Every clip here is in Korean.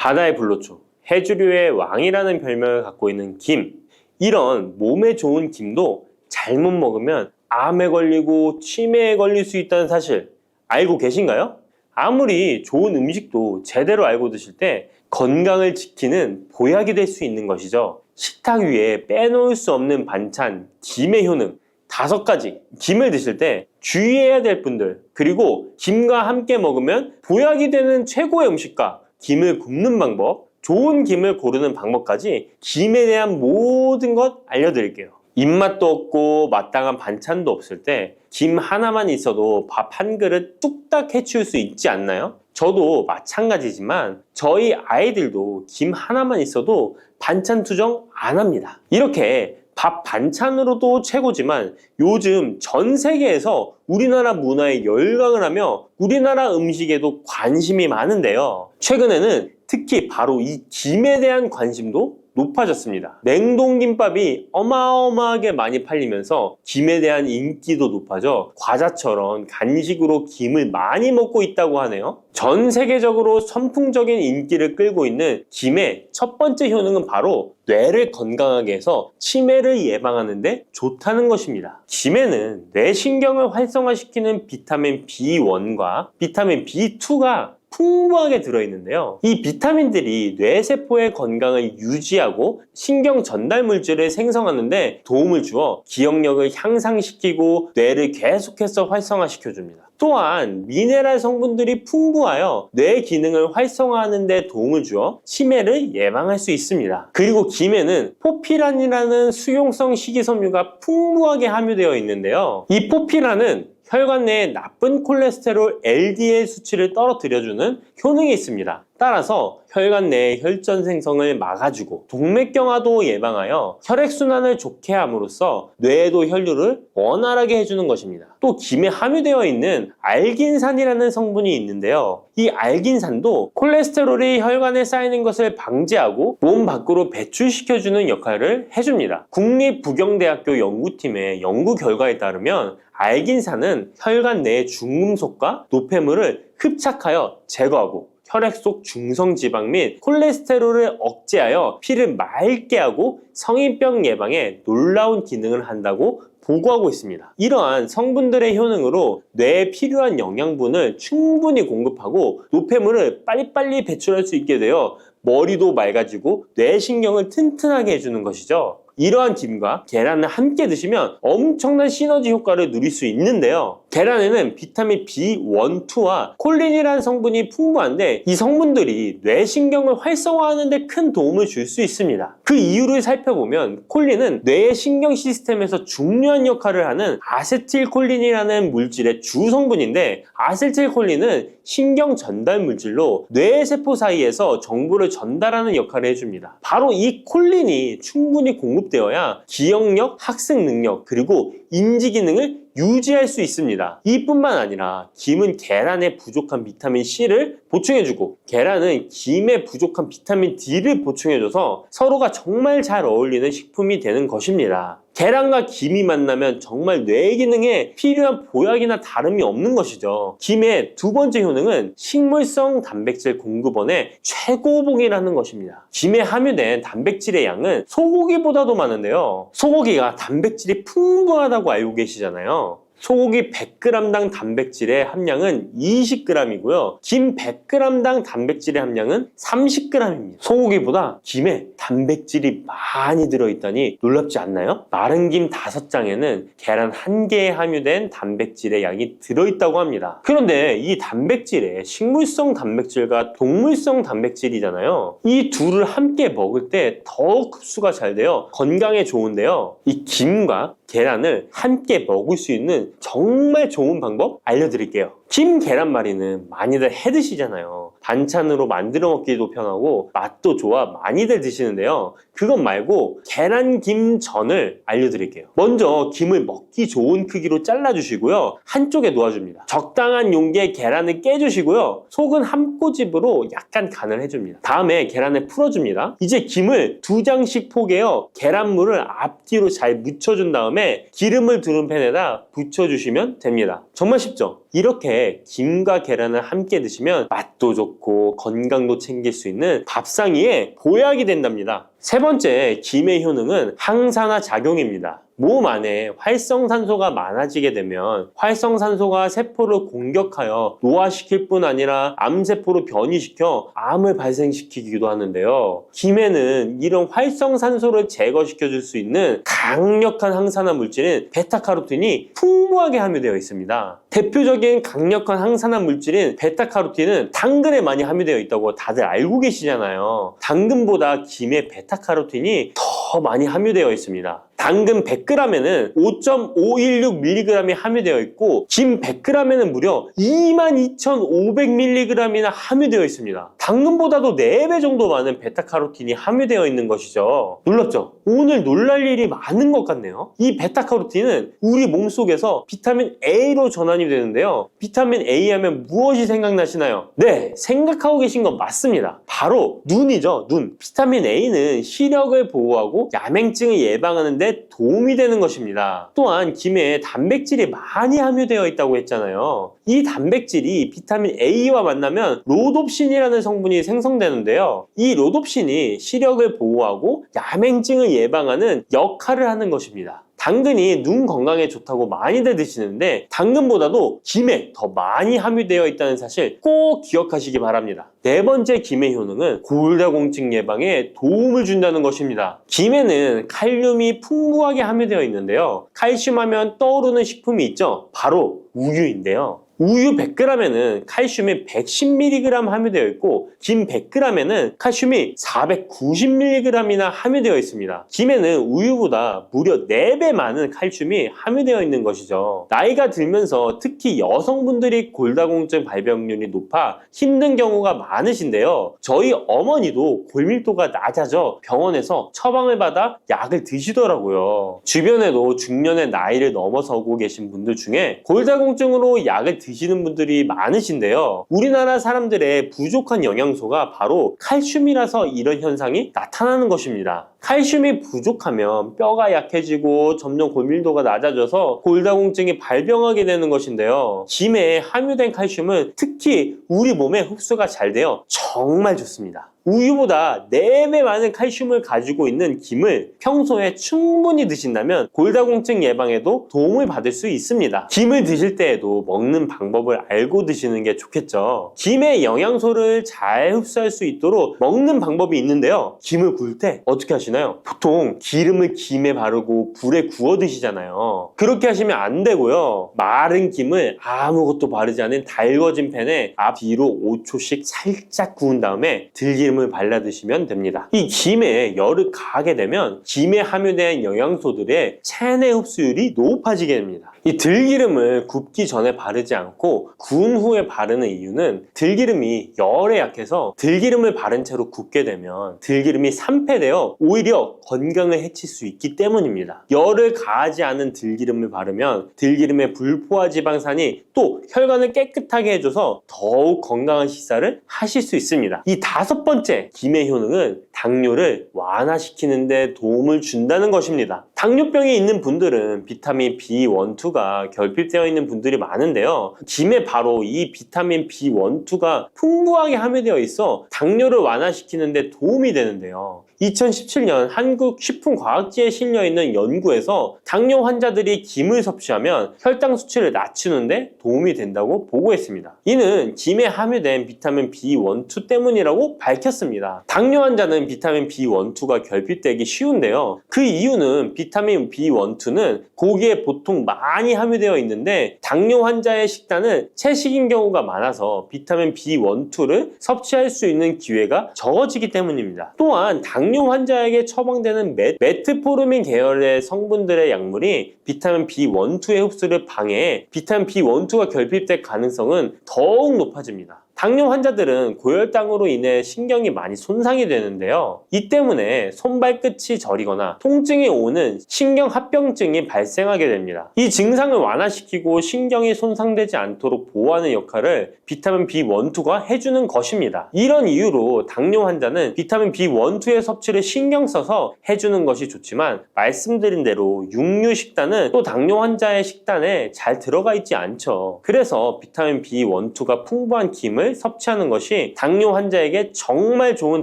바다의 불로초, 해조류의 왕이라는 별명을 갖고 있는 김. 이런 몸에 좋은 김도 잘못 먹으면 암에 걸리고 치매에 걸릴 수 있다는 사실 알고 계신가요? 아무리 좋은 음식도 제대로 알고 드실 때 건강을 지키는 보약이 될 수 있는 것이죠. 식탁 위에 빼놓을 수 없는 반찬, 김의 효능 5가지. 김을 드실 때 주의해야 될 분들, 그리고 김과 함께 먹으면 보약이 되는 최고의 음식과 김을 굽는 방법, 좋은 김을 고르는 방법까지 김에 대한 모든 것 알려드릴게요. 입맛도 없고 마땅한 반찬도 없을 때 김 하나만 있어도 밥 한 그릇 뚝딱 해치울 수 있지 않나요? 저도 마찬가지지만 저희 아이들도 김 하나만 있어도 반찬 투정 안 합니다. 이렇게 밥 반찬으로도 최고지만 요즘 전 세계에서 우리나라 문화에 열광을 하며 우리나라 음식에도 관심이 많은데요. 최근에는 특히 바로 이 김에 대한 관심도 높아졌습니다. 냉동김밥이 어마어마하게 많이 팔리면서 김에 대한 인기도 높아져 과자처럼 간식으로 김을 많이 먹고 있다고 하네요. 전 세계적으로 선풍적인 인기를 끌고 있는 김의 첫 번째 효능은 바로 뇌를 건강하게 해서 치매를 예방하는 데 좋다는 것입니다. 김에는 뇌신경을 활성화시키는 비타민 B1과 비타민 B2가 풍부하게 들어있는데요. 이 비타민들이 뇌세포의 건강을 유지하고 신경 전달 물질을 생성하는 데 도움을 주어 기억력을 향상시키고 뇌를 계속해서 활성화시켜줍니다. 또한 미네랄 성분들이 풍부하여 뇌 기능을 활성화하는 데 도움을 주어 치매를 예방할 수 있습니다. 그리고 김에는 포피란이라는 수용성 식이섬유가 풍부하게 함유되어 있는데요. 이 포피란은 혈관 내에 나쁜 콜레스테롤 LDL 수치를 떨어뜨려주는 효능이 있습니다. 따라서 혈관 내의 혈전 생성을 막아주고 동맥경화도 예방하여 혈액순환을 좋게 함으로써 뇌에도 혈류를 원활하게 해주는 것입니다. 또 김에 함유되어 있는 알긴산이라는 성분이 있는데요. 이 알긴산도 콜레스테롤이 혈관에 쌓이는 것을 방지하고 몸 밖으로 배출시켜주는 역할을 해줍니다. 국립부경대학교 연구팀의 연구 결과에 따르면 알긴산은 혈관 내의 중금속과 노폐물을 흡착하여 제거하고 혈액 속 중성지방 및 콜레스테롤을 억제하여 피를 맑게 하고 성인병 예방에 놀라운 기능을 한다고 보고하고 있습니다. 이러한 성분들의 효능으로 뇌에 필요한 영양분을 충분히 공급하고 노폐물을 빨리빨리 배출할 수 있게 되어 머리도 맑아지고 뇌신경을 튼튼하게 해주는 것이죠. 이러한 김과 계란을 함께 드시면 엄청난 시너지 효과를 누릴 수 있는데요. 계란에는 비타민 B1, 2와 콜린이라는 성분이 풍부한데 이 성분들이 뇌신경을 활성화하는 데 큰 도움을 줄 수 있습니다. 그 이유를 살펴보면 콜린은 뇌의 신경 시스템에서 중요한 역할을 하는 아세틸콜린이라는 물질의 주 성분인데 아세틸콜린은 신경 전달 물질로 뇌세포 사이에서 정보를 전달하는 역할을 해줍니다. 바로 이 콜린이 충분히 공급되어야 기억력, 학습 능력, 그리고 인지 기능을 유지할 수 있습니다. 이뿐만 아니라 김은 계란에 부족한 비타민 C를 보충해주고 계란은 김에 부족한 비타민 D를 보충해줘서 서로가 정말 잘 어울리는 식품이 되는 것입니다. 계란과 김이 만나면 정말 뇌 기능에 필요한 보약이나 다름이 없는 것이죠. 김의 두 번째 효능은 식물성 단백질 공급원의 최고봉이라는 것입니다. 김에 함유된 단백질의 양은 소고기보다도 많은데요. 소고기가 단백질이 풍부하다고 알고 계시잖아요. 소고기 100g당 단백질의 함량은 20g이고요. 김 100g당 단백질의 함량은 30g입니다. 소고기보다 김에 단백질이 많이 들어있다니 놀랍지 않나요? 마른 김 5장에는 계란 1개에 함유된 단백질의 양이 들어있다고 합니다. 그런데 이 단백질에 식물성 단백질과 동물성 단백질이잖아요. 이 둘을 함께 먹을 때 더 흡수가 잘 되어 건강에 좋은데요. 이 김과 계란을 함께 먹을 수 있는 정말 좋은 방법 알려드릴게요. 김 계란말이는 많이들 해 드시잖아요. 반찬으로 만들어 먹기도 편하고 맛도 좋아 많이들 드시는데요. 그것 말고 계란김전을 알려드릴게요. 먼저 김을 먹기 좋은 크기로 잘라주시고요. 한쪽에 놓아줍니다. 적당한 용기에 계란을 깨주시고요. 속은 한 꼬집으로 약간 간을 해줍니다. 다음에 계란을 풀어줍니다. 이제 김을 2장씩 포개어 계란물을 앞뒤로 잘 묻혀준 다음에 기름을 두른 팬에다 부쳐 묻혀주시면 됩니다. 정말 쉽죠? 이렇게 김과 계란을 함께 드시면 맛도 좋고 건강도 챙길 수 있는 밥상위에 보약이 된답니다. 세 번째, 김의 효능은 항산화 작용입니다. 몸 안에 활성산소가 많아지게 되면 활성산소가 세포를 공격하여 노화시킬 뿐 아니라 암세포로 변이시켜 암을 발생시키기도 하는데요. 김에는 이런 활성산소를 제거시켜 줄 수 있는 강력한 항산화 물질인 베타카로틴이 풍부하게 함유되어 있습니다. 대표적인 강력한 항산화 물질인 베타카로틴은 당근에 많이 함유되어 있다고 다들 알고 계시잖아요. 당근보다 김에 베타카로틴이 더 많이 함유되어 있습니다. 당근 100g에는 5.516mg이 함유되어 있고 김 100g에는 무려 22,500mg이나 함유되어 있습니다. 당근보다도 4배 정도 많은 베타카로틴이 함유되어 있는 것이죠. 놀랍죠? 오늘 놀랄 일이 많은 것 같네요. 이 베타카로틴은 우리 몸속에서 비타민 A로 전환이 되는데요. 비타민 A 하면 무엇이 생각나시나요? 네, 생각하고 계신 건 맞습니다. 바로 눈이죠, 눈. 비타민 A는 시력을 보호하고 야맹증을 예방하는 데 도움이 되는 것입니다. 또한 김에 단백질이 많이 함유되어 있다고 했잖아요. 이 단백질이 비타민 A와 만나면 로놉신이라는 성분이 생성되는데요. 이 로놉신이 시력을 보호하고 야맹증을 예방하는 역할을 하는 것입니다. 당근이 눈 건강에 좋다고 많이들 드시는데 당근보다도 김에 더 많이 함유되어 있다는 사실 꼭 기억하시기 바랍니다. 네 번째 김의 효능은 골다공증 예방에 도움을 준다는 것입니다. 김에는 칼륨이 풍부하게 함유되어 있는데요. 칼슘 하면 떠오르는 식품이 있죠. 바로 우유인데요. 우유 100g에는 칼슘이 110mg 함유되어 있고 김 100g에는 칼슘이 490mg이나 함유되어 있습니다. 김에는 우유보다 무려 4배 많은 칼슘이 함유되어 있는 것이죠. 나이가 들면서 특히 여성분들이 골다공증 발병률이 높아 힘든 경우가 많으신데요. 저희 어머니도 골밀도가 낮아져 병원에서 처방을 받아 약을 드시더라고요. 주변에도 중년의 나이를 넘어서고 계신 분들 중에 골다공증으로 약을 드시는 분들이 많으신데요. 우리나라 사람들의 부족한 영양소가 바로 칼슘이라서 이런 현상이 나타나는 것입니다. 칼슘이 부족하면 뼈가 약해지고 점점 골밀도가 낮아져서 골다공증이 발병하게 되는 것인데요. 김에 함유된 칼슘은 특히 우리 몸에 흡수가 잘 되어 정말 좋습니다. 우유보다 4배 많은 칼슘을 가지고 있는 김을 평소에 충분히 드신다면 골다공증 예방에도 도움을 받을 수 있습니다. 김을 드실 때에도 먹는 방법을 알고 드시는 게 좋겠죠. 김의 영양소를 잘 흡수할 수 있도록 먹는 방법이 있는데요. 김을 구울 때 어떻게 하시나요? 보통 기름을 김에 바르고 불에 구워 드시잖아요. 그렇게 하시면 안 되고요. 마른 김을 아무것도 바르지 않은 달궈진 팬에 앞뒤로 5초씩 살짝 구운 다음에 들기름을 발라 드시면 됩니다. 이 김에 열을 가하게 되면 김에 함유된 영양소들의 체내 흡수율이 높아지게 됩니다. 이 들기름을 굽기 전에 바르지 않고 구운 후에 바르는 이유는 들기름이 열에 약해서 들기름을 바른 채로 굽게 되면 들기름이 산패되어 오히려 건강을 해칠 수 있기 때문입니다. 열을 가하지 않은 들기름을 바르면 들기름의 불포화 지방산이 또 혈관을 깨끗하게 해줘서 더욱 건강한 식사를 하실 수 있습니다. 이 5번째 김의 효능은 당뇨를 완화시키는 데 도움을 준다는 것입니다. 당뇨병이 있는 분들은 비타민 B1, 2가 결핍되어 있는 분들이 많은데요. 김에 바로 이 비타민 B1, 2가 풍부하게 함유되어 있어 당뇨를 완화시키는 데 도움이 되는데요. 2017년 한국식품과학지에 실려있는 연구에서 당뇨 환자들이 김을 섭취하면 혈당 수치를 낮추는데 도움이 된다고 보고했습니다. 이는 김에 함유된 비타민 B1, 2 때문이라고 밝혔습니다. 당뇨 환자는 비타민 B1, 2가 결핍되기 쉬운데요. 그 이유는 비타민 B1, 2는 고기에 보통 많이 함유되어 있는데 당뇨 환자의 식단은 채식인 경우가 많아서 비타민 B1, 2를 섭취할 수 있는 기회가 적어지기 때문입니다. 또한 당뇨 환자에게 처방되는 메트포르민 계열의 성분들의 약물이 비타민 B1, 2의 흡수를 방해해 비타민 B1, 2가 결핍될 가능성은 더욱 높아집니다. 당뇨 환자들은 고혈당으로 인해 신경이 많이 손상이 되는데요. 이 때문에 손발끝이 저리거나 통증이 오는 신경합병증이 발생하게 됩니다. 이 증상을 완화시키고 신경이 손상되지 않도록 보호하는 역할을 비타민 B1, 2가 해주는 것입니다. 이런 이유로 당뇨 환자는 비타민 B1, 2의 섭취를 신경 써서 해주는 것이 좋지만 말씀드린 대로 육류 식단은 또 당뇨 환자의 식단에 잘 들어가 있지 않죠. 그래서 비타민 B1, 2가 풍부한 김을 섭취하는 것이 당뇨 환자에게 정말 좋은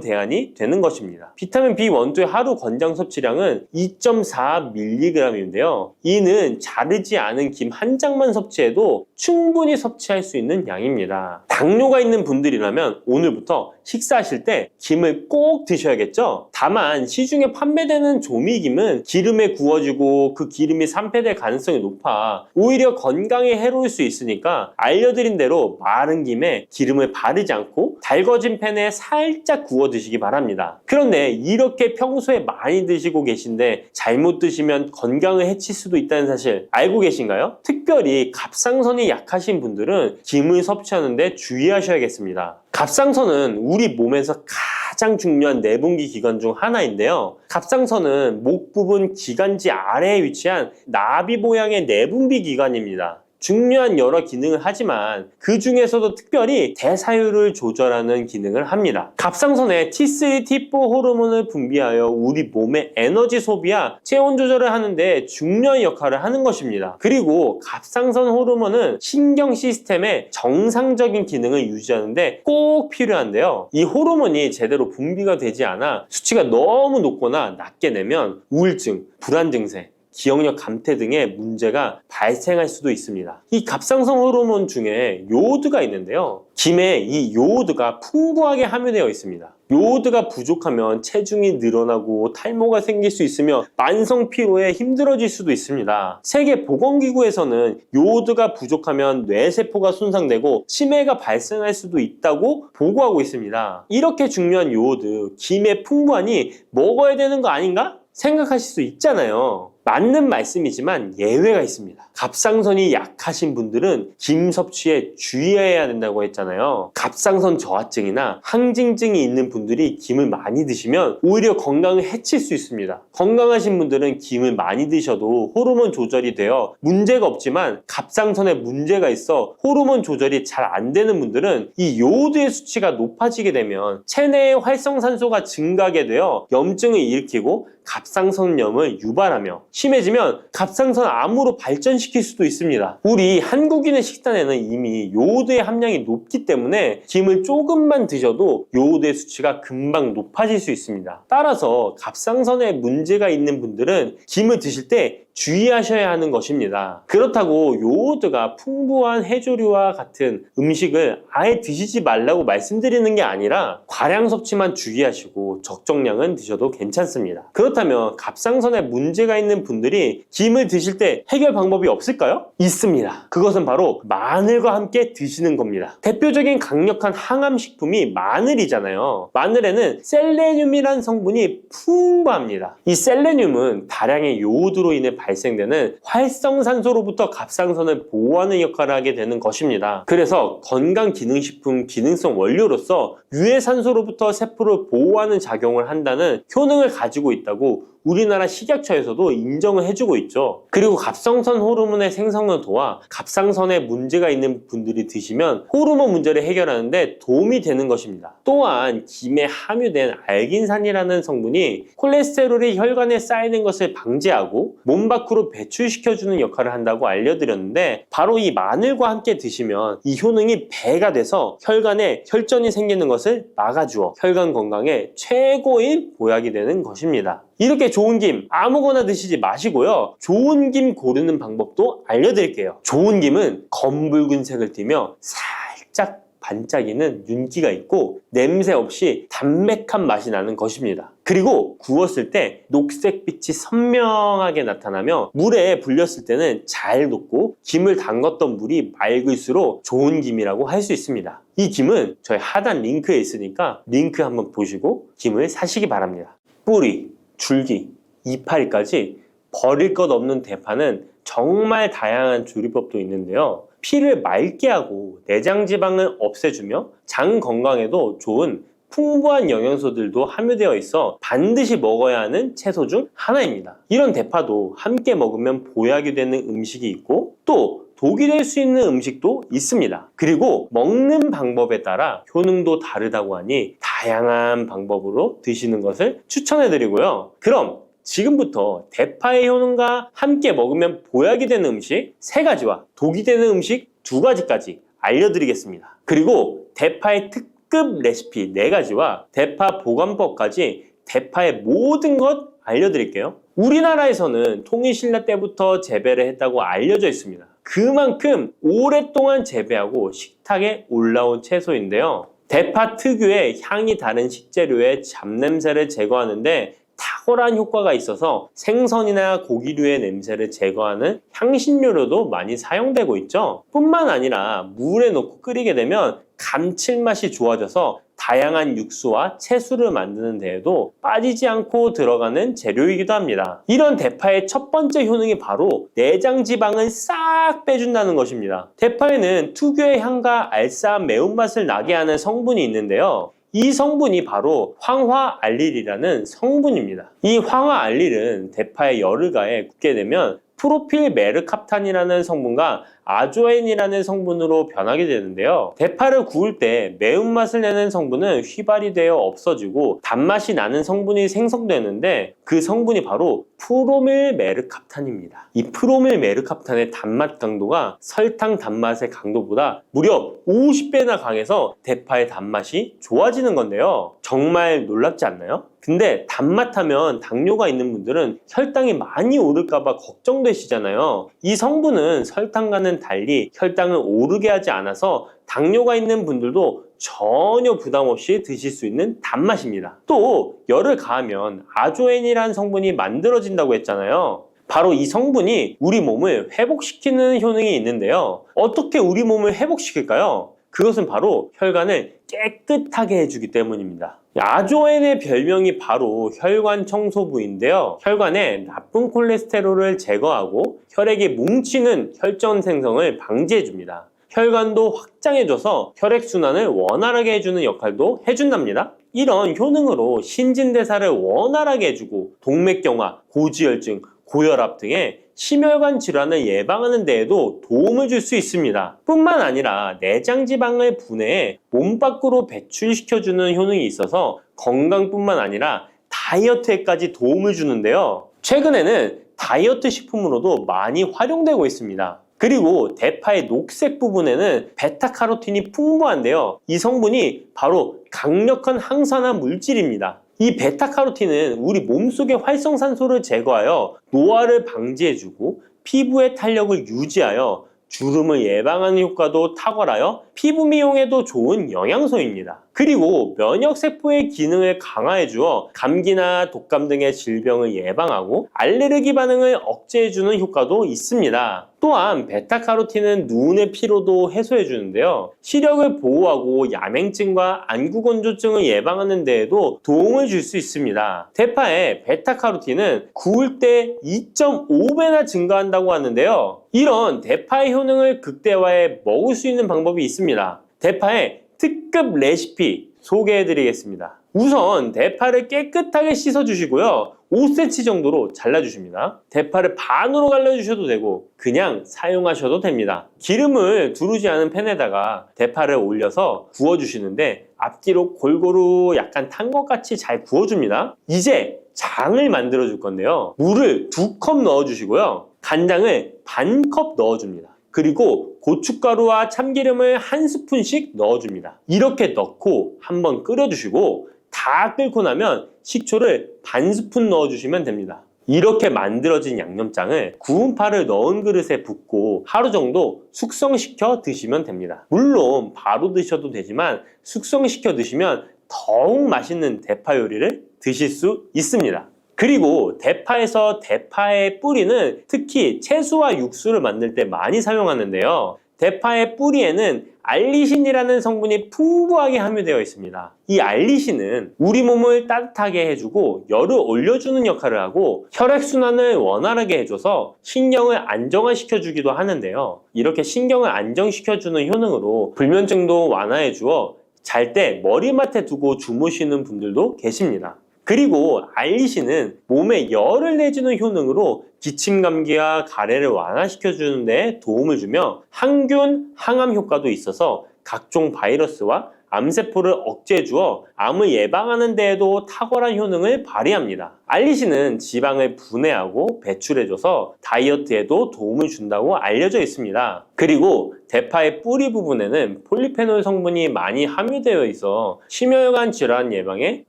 대안이 되는 것입니다. 비타민 B1, 2의 하루 권장 섭취량은 2.4mg인데요. 이는 자르지 않은 김 한 장만 섭취해도 충분히 섭취할 수 있는 양입니다. 당뇨가 있는 분들이라면 오늘부터 식사하실 때 김을 꼭 드셔야겠죠? 다만 시중에 판매되는 조미김은 기름에 구워지고 그 기름이 산패될 가능성이 높아 오히려 건강에 해로울 수 있으니까 알려드린 대로 마른 김에 기름을 바르지 않고 달궈진 팬에 살짝 구워 드시기 바랍니다. 그런데 이렇게 평소에 많이 드시고 계신데 잘못 드시면 건강을 해칠 수도 있다는 사실 알고 계신가요? 특별히 갑상선이 약하신 분들은 김을 섭취하는데 주의하셔야겠습니다. 갑상선은 우리 몸에서 가장 중요한 내분기 기관 중 하나인데요. 갑상선은 목 부분 기관지 아래에 위치한 나비 모양의 내분비 기관입니다. 중요한 여러 기능을 하지만 그 중에서도 특별히 대사율을 조절하는 기능을 합니다. 갑상선에 T3, T4 호르몬을 분비하여 우리 몸의 에너지 소비와 체온 조절을 하는데 중요한 역할을 하는 것입니다. 그리고 갑상선 호르몬은 신경 시스템의 정상적인 기능을 유지하는데 꼭 필요한데요. 이 호르몬이 제대로 분비가 되지 않아 수치가 너무 높거나 낮게 되면 우울증, 불안 증세, 기억력 감퇴 등의 문제가 발생할 수도 있습니다. 이 갑상선 호르몬 중에 요오드가 있는데요. 김에 이 요오드가 풍부하게 함유되어 있습니다. 요오드가 부족하면 체중이 늘어나고 탈모가 생길 수 있으며 만성 피로에 힘들어질 수도 있습니다. 세계보건기구에서는 요오드가 부족하면 뇌세포가 손상되고 치매가 발생할 수도 있다고 보고하고 있습니다. 이렇게 중요한 요오드, 김에 풍부하니 먹어야 되는 거 아닌가? 생각하실 수 있잖아요. 맞는 말씀이지만 예외가 있습니다. 갑상선이 약하신 분들은 김 섭취에 주의해야 된다고 했잖아요. 갑상선 저하증이나 항진증이 있는 분들이 김을 많이 드시면 오히려 건강을 해칠 수 있습니다. 건강하신 분들은 김을 많이 드셔도 호르몬 조절이 되어 문제가 없지만 갑상선에 문제가 있어 호르몬 조절이 잘 안 되는 분들은 이 요오드의 수치가 높아지게 되면 체내의 활성산소가 증가하게 되어 염증을 일으키고 갑상선염을 유발하며 심해지면 갑상선 암으로 발전시킬 수도 있습니다. 우리 한국인의 식단에는 이미 요오드의 함량이 높기 때문에 김을 조금만 드셔도 요오드의 수치가 금방 높아질 수 있습니다. 따라서 갑상선에 문제가 있는 분들은 김을 드실 때 주의하셔야 하는 것입니다. 그렇다고 요오드가 풍부한 해조류와 같은 음식을 아예 드시지 말라고 말씀드리는 게 아니라 과량 섭취만 주의하시고 적정량은 드셔도 괜찮습니다. 그렇다면 갑상선에 문제가 있는 분들이 김을 드실 때 해결 방법이 없을까요? 있습니다. 그것은 바로 마늘과 함께 드시는 겁니다. 대표적인 강력한 항암식품이 마늘이잖아요. 마늘에는 셀레늄이라는 성분이 풍부합니다. 이 셀레늄은 다량의 요오드로 인해 발생되는 활성산소로부터 갑상선을 보호하는 역할을 하게 되는 것입니다. 그래서 건강기능식품 기능성 원료로서 유해산소로부터 세포를 보호하는 작용을 한다는 효능을 가지고 있다고 우리나라 식약처에서도 인정을 해주고 있죠. 그리고 갑상선 호르몬의 생성을 도와 갑상선에 문제가 있는 분들이 드시면 호르몬 문제를 해결하는데 도움이 되는 것입니다. 또한 김에 함유된 알긴산이라는 성분이 콜레스테롤이 혈관에 쌓이는 것을 방지하고 몸 밖으로 배출시켜주는 역할을 한다고 알려드렸는데 바로 이 마늘과 함께 드시면 이 효능이 배가 돼서 혈관에 혈전이 생기는 것을 막아주어 혈관 건강에 최고의 보약이 되는 것입니다. 이렇게 좋은 김 아무거나 드시지 마시고요. 좋은 김 고르는 방법도 알려드릴게요. 좋은 김은 검붉은색을 띠며 살짝 반짝이는 윤기가 있고 냄새 없이 담백한 맛이 나는 것입니다. 그리고 구웠을 때 녹색빛이 선명하게 나타나며 물에 불렸을 때는 잘 녹고 김을 담궜던 물이 맑을수록 좋은 김이라고 할 수 있습니다. 이 김은 저희 하단 링크에 있으니까 링크 한번 보시고 김을 사시기 바랍니다. 뿌리, 줄기, 이파리까지 버릴 것 없는 대파는 정말 다양한 조리법도 있는데요. 피를 맑게 하고 내장 지방을 없애주며 장 건강에도 좋은 풍부한 영양소들도 함유되어 있어 반드시 먹어야 하는 채소 중 하나입니다. 이런 대파도 함께 먹으면 보약이 되는 음식이 있고 또 독이 될 수 있는 음식도 있습니다. 그리고 먹는 방법에 따라 효능도 다르다고 하니 다양한 방법으로 드시는 것을 추천해 드리고요. 그럼 지금부터 대파의 효능과 함께 먹으면 보약이 되는 음식 3가지와 독이 되는 음식 2가지까지 알려드리겠습니다. 그리고 대파의 특급 레시피 4가지와 대파 보관법까지 대파의 모든 것 알려드릴게요. 우리나라에서는 통일신라 때부터 재배를 했다고 알려져 있습니다. 그만큼 오랫동안 재배하고 식탁에 올라온 채소인데요. 대파 특유의 향이 다른 식재료의 잡냄새를 제거하는데 탁월한 효과가 있어서 생선이나 고기류의 냄새를 제거하는 향신료로도 많이 사용되고 있죠. 뿐만 아니라 물에 넣고 끓이게 되면 감칠맛이 좋아져서 다양한 육수와 채소를 만드는 데에도 빠지지 않고 들어가는 재료이기도 합니다. 이런 대파의 첫 번째 효능이 바로 내장 지방을 싹 빼준다는 것입니다. 대파에는 특유의 향과 알싸한 매운맛을 나게 하는 성분이 있는데요. 이 성분이 바로 황화알릴이라는 성분입니다. 이 황화알릴은 대파에 열을 가해 굽게 되면 프로필메르캅탄이라는 성분과 아조엔이라는 성분으로 변하게 되는데요. 대파를 구울 때 매운맛을 내는 성분은 휘발이 되어 없어지고 단맛이 나는 성분이 생성되는데 그 성분이 바로 프로밀메르캅탄입니다. 이 프로밀메르캅탄의 단맛 강도가 설탕 단맛의 강도보다 무려 50배나 강해서 대파의 단맛이 좋아지는 건데요. 정말 놀랍지 않나요? 근데 단맛 하면 당뇨가 있는 분들은 혈당이 많이 오를까봐 걱정되시잖아요. 이 성분은 설탕과는 달리 혈당을 오르게 하지 않아서 당뇨가 있는 분들도 전혀 부담 없이 드실 수 있는 단맛입니다. 또 열을 가하면 아조엔이라는 성분이 만들어진다고 했잖아요. 바로 이 성분이 우리 몸을 회복시키는 효능이 있는데요. 어떻게 우리 몸을 회복시킬까요? 그것은 바로 혈관을 깨끗하게 해주기 때문입니다. 아조엔의 별명이 바로 혈관 청소부인데요. 혈관에 나쁜 콜레스테롤을 제거하고 혈액이 뭉치는 혈전 생성을 방지해줍니다. 혈관도 확장해줘서 혈액순환을 원활하게 해주는 역할도 해준답니다. 이런 효능으로 신진대사를 원활하게 해주고 동맥경화, 고지혈증, 고혈압 등의 심혈관 질환을 예방하는 데에도 도움을 줄 수 있습니다. 뿐만 아니라 내장지방을 분해해 몸 밖으로 배출시켜주는 효능이 있어서 건강뿐만 아니라 다이어트에까지 도움을 주는데요. 최근에는 다이어트 식품으로도 많이 활용되고 있습니다. 그리고 대파의 녹색 부분에는 베타카로틴이 풍부한데요. 이 성분이 바로 강력한 항산화 물질입니다. 이 베타카로틴은 우리 몸속의 활성산소를 제거하여 노화를 방지해주고 피부의 탄력을 유지하여 주름을 예방하는 효과도 탁월하여 피부 미용에도 좋은 영양소입니다. 그리고 면역세포의 기능을 강화해주어 감기나 독감 등의 질병을 예방하고 알레르기 반응을 억제해주는 효과도 있습니다. 또한 베타카로틴은 눈의 피로도 해소해주는데요. 시력을 보호하고 야맹증과 안구건조증을 예방하는 데에도 도움을 줄 수 있습니다. 대파의 베타카로틴은 구울 때 2.5배나 증가한다고 하는데요. 이런 대파의 효능을 극대화해 먹을 수 있는 방법이 있습니다. 대파의 특급 레시피 소개해드리겠습니다. 우선 대파를 깨끗하게 씻어주시고요. 5cm 정도로 잘라주십니다. 대파를 반으로 갈라주셔도 되고 그냥 사용하셔도 됩니다. 기름을 두르지 않은 팬에다가 대파를 올려서 구워주시는데 앞뒤로 골고루 약간 탄 것 같이 잘 구워줍니다. 이제 장을 만들어 줄 건데요. 물을 2컵 넣어주시고요. 간장을 반 컵 넣어줍니다. 그리고 고춧가루와 참기름을 1스푼씩 넣어줍니다. 이렇게 넣고 한번 끓여주시고 다 끓고 나면 식초를 반 스푼 넣어주시면 됩니다. 이렇게 만들어진 양념장을 구운 파를 넣은 그릇에 붓고 하루 정도 숙성시켜 드시면 됩니다. 물론 바로 드셔도 되지만 숙성시켜 드시면 더욱 맛있는 대파 요리를 드실 수 있습니다. 그리고 대파에서 대파의 뿌리는 특히 채소와 육수를 만들 때 많이 사용하는데요. 대파의 뿌리에는 알리신이라는 성분이 풍부하게 함유되어 있습니다. 이 알리신은 우리 몸을 따뜻하게 해주고 열을 올려주는 역할을 하고 혈액순환을 원활하게 해줘서 신경을 안정화시켜주기도 하는데요. 이렇게 신경을 안정시켜주는 효능으로 불면증도 완화해주어 잘 때 머리맡에 두고 주무시는 분들도 계십니다. 그리고 알리신은 몸에 열을 내주는 효능으로 기침 감기와 가래를 완화시켜주는 데 도움을 주며 항균, 항암 효과도 있어서 각종 바이러스와 암세포를 억제해 주어 암을 예방하는 데에도 탁월한 효능을 발휘합니다. 알리신은 지방을 분해하고 배출해줘서 다이어트에도 도움을 준다고 알려져 있습니다. 그리고 대파의 뿌리 부분에는 폴리페놀 성분이 많이 함유되어 있어 심혈관 질환 예방에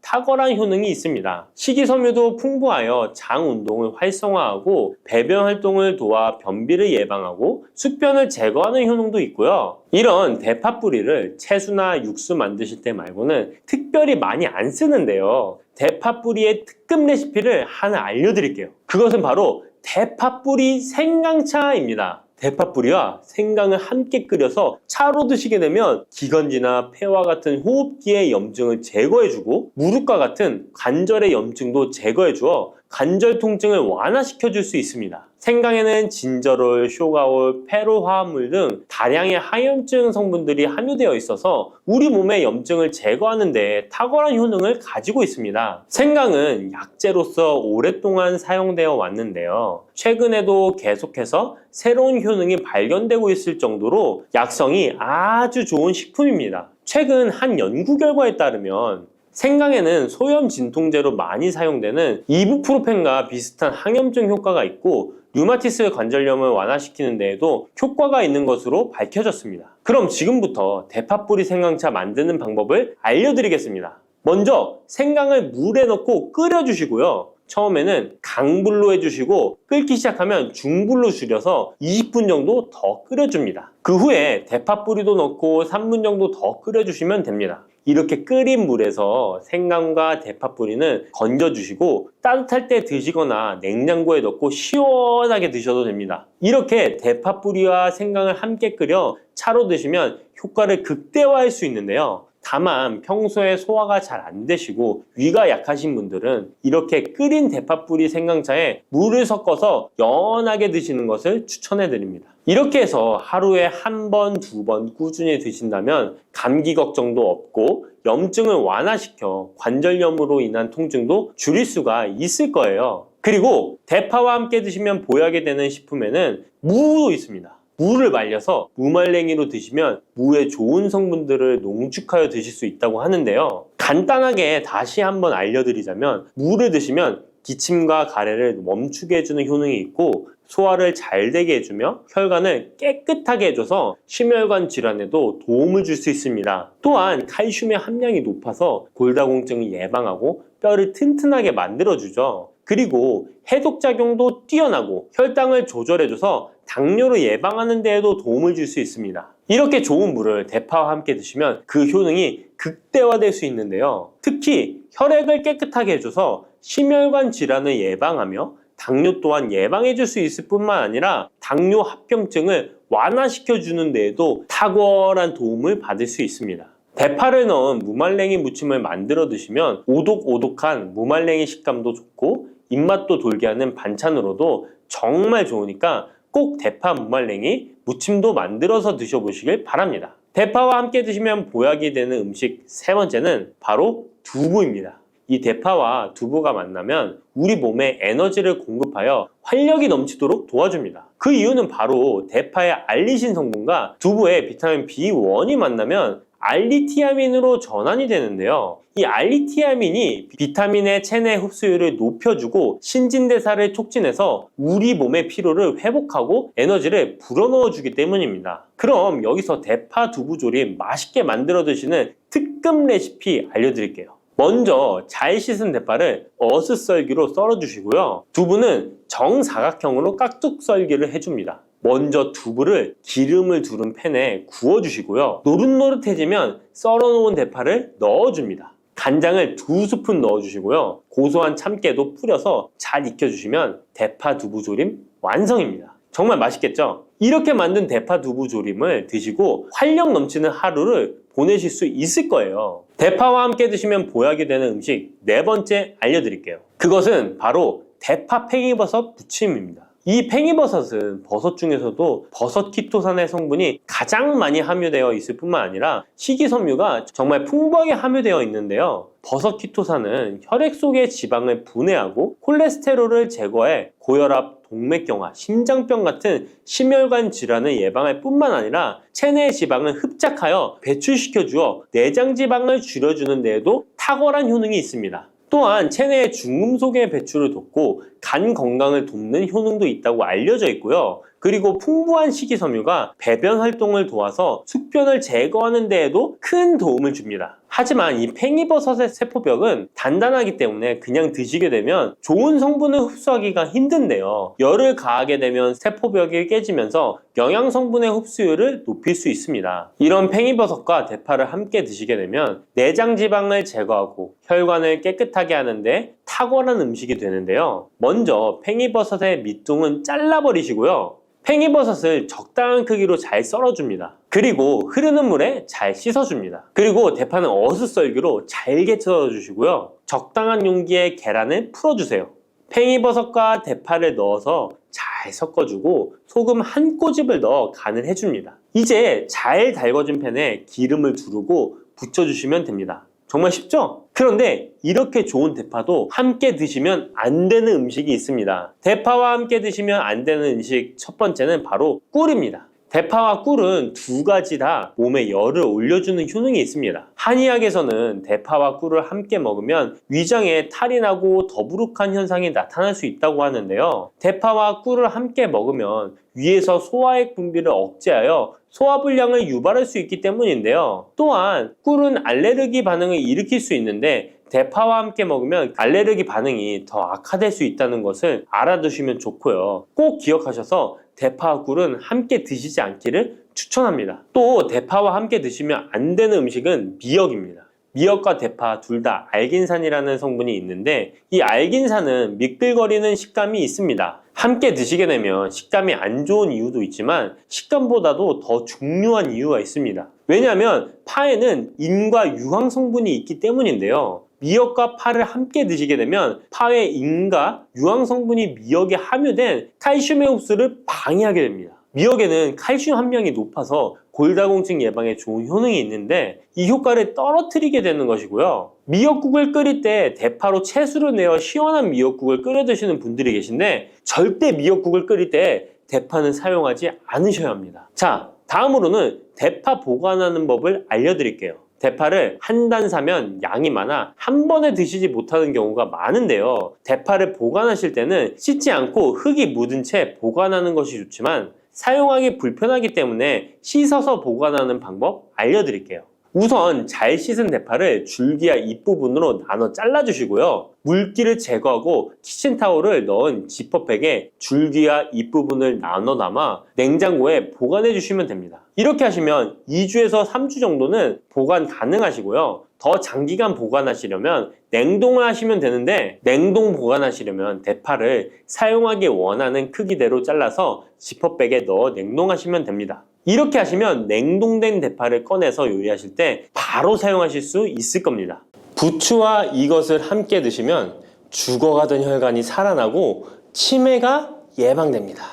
탁월한 효능이 있습니다. 식이섬유도 풍부하여 장 운동을 활성화하고 배변 활동을 도와 변비를 예방하고 숙변을 제거하는 효능도 있고요. 이런 대파 뿌리를 채소나 육수 만드실 때 말고는 특별히 많이 안 쓰는데요. 대파 뿌리의 특급 레시피를 하나 알려드릴게요. 그것은 바로 대파 뿌리 생강차입니다. 대파 뿌리와 생강을 함께 끓여서 차로 드시게 되면 기관지나 폐와 같은 호흡기의 염증을 제거해주고 무릎과 같은 관절의 염증도 제거해주어 관절 통증을 완화시켜줄 수 있습니다. 생강에는 진저롤, 쇼가올, 페로 화합물 등 다량의 항염증 성분들이 함유되어 있어서 우리 몸의 염증을 제거하는 데 탁월한 효능을 가지고 있습니다. 생강은 약재로서 오랫동안 사용되어 왔는데요. 최근에도 계속해서 새로운 효능이 발견되고 있을 정도로 약성이 아주 좋은 식품입니다. 최근 한 연구 결과에 따르면 생강에는 소염 진통제로 많이 사용되는 이부프로펜과 비슷한 항염증 효과가 있고 류마티스 관절염을 완화시키는 데에도 효과가 있는 것으로 밝혀졌습니다. 그럼 지금부터 대파 뿌리 생강차 만드는 방법을 알려드리겠습니다. 먼저 생강을 물에 넣고 끓여주시고요. 처음에는 강불로 해주시고 끓기 시작하면 중불로 줄여서 20분 정도 더 끓여줍니다. 그 후에 대파 뿌리도 넣고 3분 정도 더 끓여주시면 됩니다. 이렇게 끓인 물에서 생강과 대파 뿌리는 건져주시고 따뜻할 때 드시거나 냉장고에 넣고 시원하게 드셔도 됩니다. 이렇게 대파 뿌리와 생강을 함께 끓여 차로 드시면 효과를 극대화할 수 있는데요. 다만 평소에 소화가 잘 안 되시고 위가 약하신 분들은 이렇게 끓인 대파뿌리 생강차에 물을 섞어서 연하게 드시는 것을 추천해 드립니다. 이렇게 해서 하루에 한 번, 두 번 꾸준히 드신다면 감기 걱정도 없고 염증을 완화시켜 관절염으로 인한 통증도 줄일 수가 있을 거예요. 그리고 대파와 함께 드시면 보약이 되는 식품에는 무도 있습니다. 무를 말려서 무말랭이로 드시면 무의 좋은 성분들을 농축하여 드실 수 있다고 하는데요. 간단하게 다시 한번 알려드리자면 무를 드시면 기침과 가래를 멈추게 해주는 효능이 있고 소화를 잘 되게 해주며 혈관을 깨끗하게 해줘서 심혈관 질환에도 도움을 줄 수 있습니다. 또한 칼슘의 함량이 높아서 골다공증을 예방하고 뼈를 튼튼하게 만들어주죠. 그리고 해독작용도 뛰어나고 혈당을 조절해줘서 당뇨를 예방하는 데에도 도움을 줄 수 있습니다. 이렇게 좋은 물을 대파와 함께 드시면 그 효능이 극대화될 수 있는데요. 특히 혈액을 깨끗하게 해줘서 심혈관 질환을 예방하며 당뇨 또한 예방해 줄 수 있을 뿐만 아니라 당뇨 합병증을 완화시켜 주는 데에도 탁월한 도움을 받을 수 있습니다. 대파를 넣은 무말랭이 무침을 만들어 드시면 오독오독한 무말랭이 식감도 좋고 입맛도 돌게 하는 반찬으로도 정말 좋으니까 꼭 대파 무말랭이 무침도 만들어서 드셔보시길 바랍니다. 대파와 함께 드시면 보약이 되는 음식 세 번째는 바로 두부입니다. 이 대파와 두부가 만나면 우리 몸에 에너지를 공급하여 활력이 넘치도록 도와줍니다. 그 이유는 바로 대파의 알리신 성분과 두부의 비타민 B1이 만나면 알리티아민으로 전환이 되는데요. 이 알리티아민이 비타민의 체내 흡수율을 높여주고 신진대사를 촉진해서 우리 몸의 피로를 회복하고 에너지를 불어넣어주기 때문입니다. 그럼 여기서 대파 두부조림 맛있게 만들어 드시는 특급 레시피 알려드릴게요. 먼저 잘 씻은 대파를 어슷썰기로 썰어주시고요. 두부는 정사각형으로 깍둑 썰기를 해줍니다. 먼저 두부를 기름을 두른 팬에 구워주시고요. 노릇노릇해지면 썰어놓은 대파를 넣어줍니다. 간장을 2스푼 넣어주시고요. 고소한 참깨도 뿌려서 잘 익혀주시면 대파 두부조림 완성입니다. 정말 맛있겠죠? 이렇게 만든 대파 두부 조림을 드시고 활력 넘치는 하루를 보내실 수 있을 거예요. 대파와 함께 드시면 보약이 되는 음식 네 번째 알려드릴게요. 그것은 바로 대파 팽이버섯 부침입니다. 이 팽이버섯은 버섯 중에서도 버섯 키토산의 성분이 가장 많이 함유되어 있을 뿐만 아니라 식이섬유가 정말 풍부하게 함유되어 있는데요. 버섯 키토산은 혈액 속의 지방을 분해하고 콜레스테롤을 제거해 고혈압, 동맥경화, 심장병 같은 심혈관 질환을 예방할 뿐만 아니라 체내의 지방을 흡착하여 배출시켜 주어 내장 지방을 줄여주는 데에도 탁월한 효능이 있습니다. 또한 체내의 중금속의 배출을 돕고 간 건강을 돕는 효능도 있다고 알려져 있고요. 그리고 풍부한 식이섬유가 배변 활동을 도와서 숙변을 제거하는 데에도 큰 도움을 줍니다. 하지만 이 팽이버섯의 세포벽은 단단하기 때문에 그냥 드시게 되면 좋은 성분을 흡수하기가 힘든데요. 열을 가하게 되면 세포벽이 깨지면서 영양 성분의 흡수율을 높일 수 있습니다. 이런 팽이버섯과 대파를 함께 드시게 되면 내장 지방을 제거하고 혈관을 깨끗하게 하는데 탁월한 음식이 되는데요. 먼저 팽이버섯의 밑둥은 잘라버리시고요. 팽이버섯을 적당한 크기로 잘 썰어줍니다. 그리고 흐르는 물에 잘 씻어줍니다. 그리고 대파는 어슷썰기로 잘게 썰어주시고요. 적당한 용기에 계란을 풀어주세요. 팽이버섯과 대파를 넣어서 잘 섞어주고 소금 한 꼬집을 넣어 간을 해줍니다. 이제 잘 달궈진 팬에 기름을 두르고 부쳐주시면 됩니다. 정말 쉽죠? 그런데 이렇게 좋은 대파도 함께 드시면 안 되는 음식이 있습니다. 대파와 함께 드시면 안 되는 음식 첫 번째는 바로 꿀입니다. 대파와 꿀은 두 가지 다 몸에 열을 올려주는 효능이 있습니다. 한의학에서는 대파와 꿀을 함께 먹으면 위장에 탈이 나고 더부룩한 현상이 나타날 수 있다고 하는데요. 대파와 꿀을 함께 먹으면 위에서 소화액 분비를 억제하여 소화불량을 유발할 수 있기 때문인데요. 또한 꿀은 알레르기 반응을 일으킬 수 있는데 대파와 함께 먹으면 알레르기 반응이 더 악화될 수 있다는 것을 알아두시면 좋고요. 꼭 기억하셔서 대파와 꿀은 함께 드시지 않기를 추천합니다. 또 대파와 함께 드시면 안 되는 음식은 미역입니다. 미역과 대파 둘 다 알긴산이라는 성분이 있는데 이 알긴산은 미끌거리는 식감이 있습니다. 함께 드시게 되면 식감이 안 좋은 이유도 있지만 식감보다도 더 중요한 이유가 있습니다. 왜냐하면 파에는 인과 유황 성분이 있기 때문인데요. 미역과 파를 함께 드시게 되면 파의 인과 유황 성분이 미역에 함유된 칼슘의 흡수를 방해하게 됩니다. 미역에는 칼슘 함량이 높아서 골다공증 예방에 좋은 효능이 있는데 이 효과를 떨어뜨리게 되는 것이고요. 미역국을 끓일 때 대파로 채수를 내어 시원한 미역국을 끓여 드시는 분들이 계신데 절대 미역국을 끓일 때 대파는 사용하지 않으셔야 합니다. 자, 다음으로는 대파 보관하는 법을 알려드릴게요. 대파를 한 단 사면 양이 많아 한 번에 드시지 못하는 경우가 많은데요. 대파를 보관하실 때는 씻지 않고 흙이 묻은 채 보관하는 것이 좋지만 사용하기 불편하기 때문에 씻어서 보관하는 방법 알려드릴게요. 우선 잘 씻은 대파를 줄기와 잎부분으로 나눠 잘라주시고요. 물기를 제거하고 키친타올을 넣은 지퍼백에 줄기와 잎부분을 나눠 담아 냉장고에 보관해 주시면 됩니다. 이렇게 하시면 2주에서 3주 정도는 보관 가능하시고요. 더 장기간 보관하시려면 냉동을 하시면 되는데 냉동 보관하시려면 대파를 사용하기 원하는 크기대로 잘라서 지퍼백에 넣어 냉동하시면 됩니다. 이렇게 하시면 냉동된 대파를 꺼내서 요리하실 때 바로 사용하실 수 있을 겁니다. 부추와 이것을 함께 드시면 죽어가던 혈관이 살아나고 치매가 예방됩니다.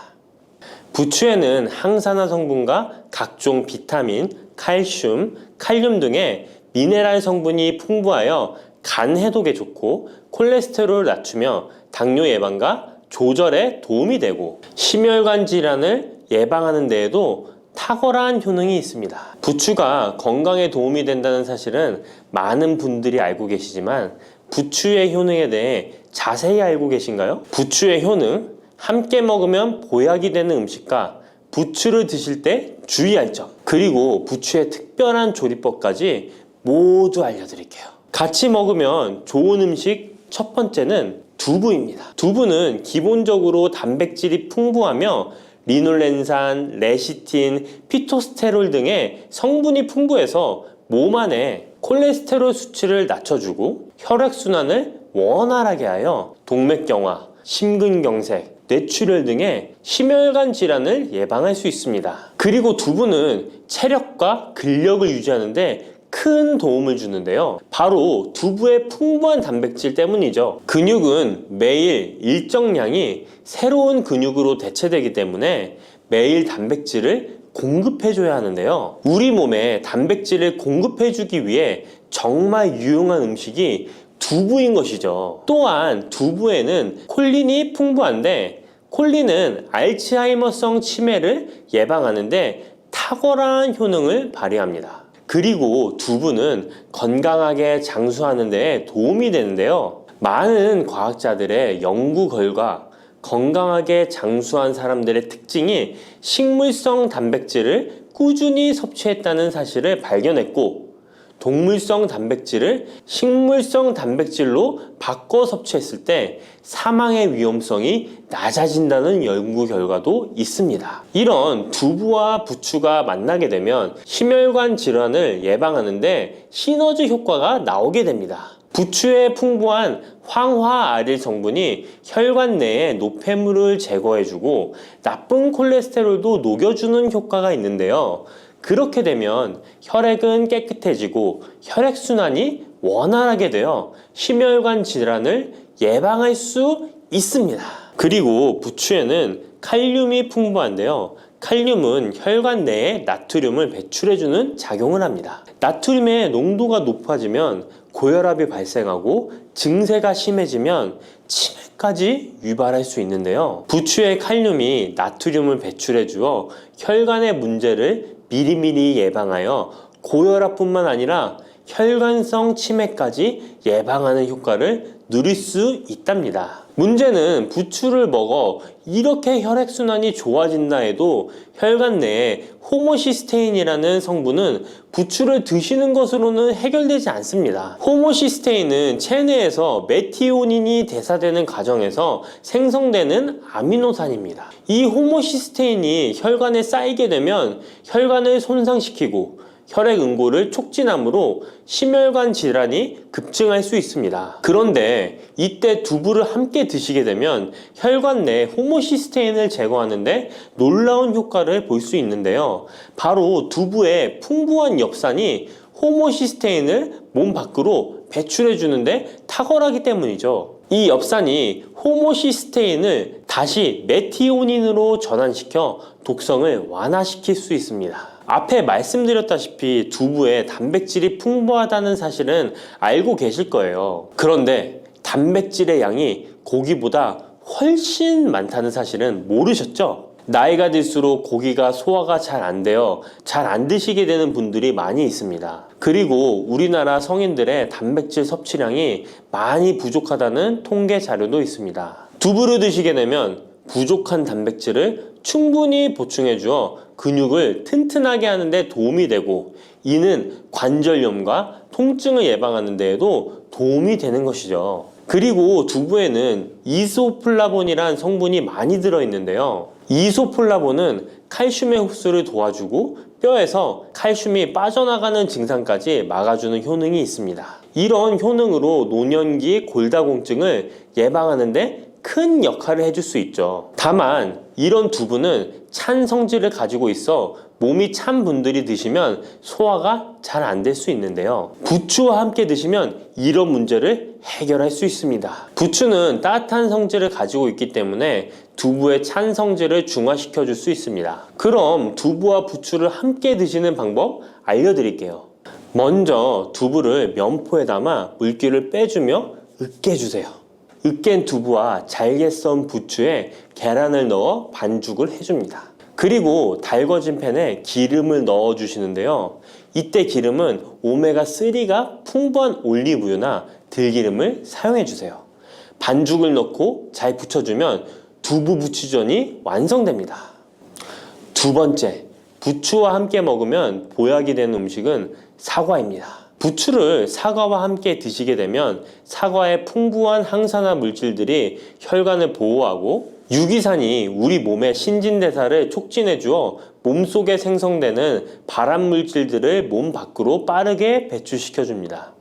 부추에는 항산화 성분과 각종 비타민, 칼슘, 칼륨 등의 미네랄 성분이 풍부하여 간 해독에 좋고 콜레스테롤을 낮추며 당뇨 예방과 조절에 도움이 되고 심혈관 질환을 예방하는 데에도 탁월한 효능이 있습니다. 부추가 건강에 도움이 된다는 사실은 많은 분들이 알고 계시지만 부추의 효능에 대해 자세히 알고 계신가요? 부추의 효능, 함께 먹으면 보약이 되는 음식과 부추를 드실 때 주의할 점, 그리고 부추의 특별한 조리법까지 모두 알려드릴게요. 같이 먹으면 좋은 음식 첫 번째는 두부입니다. 두부는 기본적으로 단백질이 풍부하며 리놀렌산, 레시틴, 피토스테롤 등의 성분이 풍부해서 몸 안에 콜레스테롤 수치를 낮춰주고 혈액순환을 원활하게 하여 동맥경화, 심근경색, 뇌출혈 등의 심혈관 질환을 예방할 수 있습니다. 그리고 두부는 체력과 근력을 유지하는 데 큰 도움을 주는데요. 바로 두부의 풍부한 단백질 때문이죠. 근육은 매일 일정량이 새로운 근육으로 대체되기 때문에 매일 단백질을 공급해줘야 하는데요. 우리 몸에 단백질을 공급해주기 위해 정말 유용한 음식이 두부인 것이죠. 또한 두부에는 콜린이 풍부한데, 콜린은 알츠하이머성 치매를 예방하는데 탁월한 효능을 발휘합니다. 그리고 두부는 건강하게 장수하는 데 도움이 되는데요. 많은 과학자들의 연구 결과 건강하게 장수한 사람들의 특징이 식물성 단백질을 꾸준히 섭취했다는 사실을 발견했고, 동물성 단백질을 식물성 단백질로 바꿔 섭취했을 때 사망의 위험성이 낮아진다는 연구 결과도 있습니다. 이런 두부와 부추가 만나게 되면 심혈관 질환을 예방하는데 시너지 효과가 나오게 됩니다. 부추의 풍부한 황화아릴 성분이 혈관 내의 노폐물을 제거해주고 나쁜 콜레스테롤도 녹여주는 효과가 있는데요. 그렇게 되면 혈액은 깨끗해지고 혈액순환이 원활하게 되어 심혈관 질환을 예방할 수 있습니다. 그리고 부추에는 칼륨이 풍부한데요. 칼륨은 혈관 내에 나트륨을 배출해주는 작용을 합니다. 나트륨의 농도가 높아지면 고혈압이 발생하고 증세가 심해지면 치매까지 유발할 수 있는데요. 부추의 칼륨이 나트륨을 배출해 주어 혈관의 문제를 미리미리 예방하여 고혈압뿐만 아니라 혈관성 치매까지 예방하는 효과를 누릴 수 있답니다. 문제는 부추를 먹어 이렇게 혈액순환이 좋아진다 해도 혈관 내에 호모시스테인이라는 성분은 부추를 드시는 것으로는 해결되지 않습니다. 호모시스테인은 체내에서 메티오닌이 대사되는 과정에서 생성되는 아미노산입니다. 이 호모시스테인이 혈관에 쌓이게 되면 혈관을 손상시키고 혈액 응고를 촉진하므로 심혈관 질환이 급증할 수 있습니다. 그런데 이때 두부를 함께 드시게 되면 혈관 내 호모시스테인을 제거하는데 놀라운 효과를 볼 수 있는데요. 바로 두부의 풍부한 엽산이 호모시스테인을 몸 밖으로 배출해 주는데 탁월하기 때문이죠. 이 엽산이 호모시스테인을 다시 메티오닌으로 전환시켜 독성을 완화시킬 수 있습니다. 앞에 말씀드렸다시피 두부에 단백질이 풍부하다는 사실은 알고 계실 거예요. 그런데 단백질의 양이 고기보다 훨씬 많다는 사실은 모르셨죠? 나이가 들수록 고기가 소화가 잘 안 되어 잘 안 드시게 되는 분들이 많이 있습니다. 그리고 우리나라 성인들의 단백질 섭취량이 많이 부족하다는 통계 자료도 있습니다. 두부를 드시게 되면 부족한 단백질을 충분히 보충해 주어 근육을 튼튼하게 하는 데 도움이 되고, 이는 관절염과 통증을 예방하는 데에도 도움이 되는 것이죠. 그리고 두부에는 이소플라본이란 성분이 많이 들어있는데요. 이소플라본은 칼슘의 흡수를 도와주고 뼈에서 칼슘이 빠져나가는 증상까지 막아주는 효능이 있습니다. 이런 효능으로 노년기 골다공증을 예방하는 데 큰 역할을 해줄 수 있죠. 다만 이런 두부는 찬 성질을 가지고 있어 몸이 찬 분들이 드시면 소화가 잘 안 될 수 있는데요. 부추와 함께 드시면 이런 문제를 해결할 수 있습니다. 부추는 따뜻한 성질을 가지고 있기 때문에 두부의 찬 성질을 중화시켜 줄 수 있습니다. 그럼 두부와 부추를 함께 드시는 방법 알려드릴게요. 먼저 두부를 면포에 담아 물기를 빼주며 으깨주세요. 으깬 두부와 잘게 썬 부추에 계란을 넣어 반죽을 해줍니다. 그리고 달궈진 팬에 기름을 넣어 주시는데요. 이때 기름은 오메가3가 풍부한 올리브유나 들기름을 사용해 주세요. 반죽을 넣고 잘 부쳐주면 두부 부추전이 완성됩니다. 두 번째, 부추와 함께 먹으면 보약이 되는 음식은 사과입니다. 부추를 사과와 함께 드시게 되면 사과의 풍부한 항산화 물질들이 혈관을 보호하고 유기산이 우리 몸의 신진대사를 촉진해 주어 몸속에 생성되는 발암 물질들을 몸 밖으로 빠르게 배출시켜 줍니다.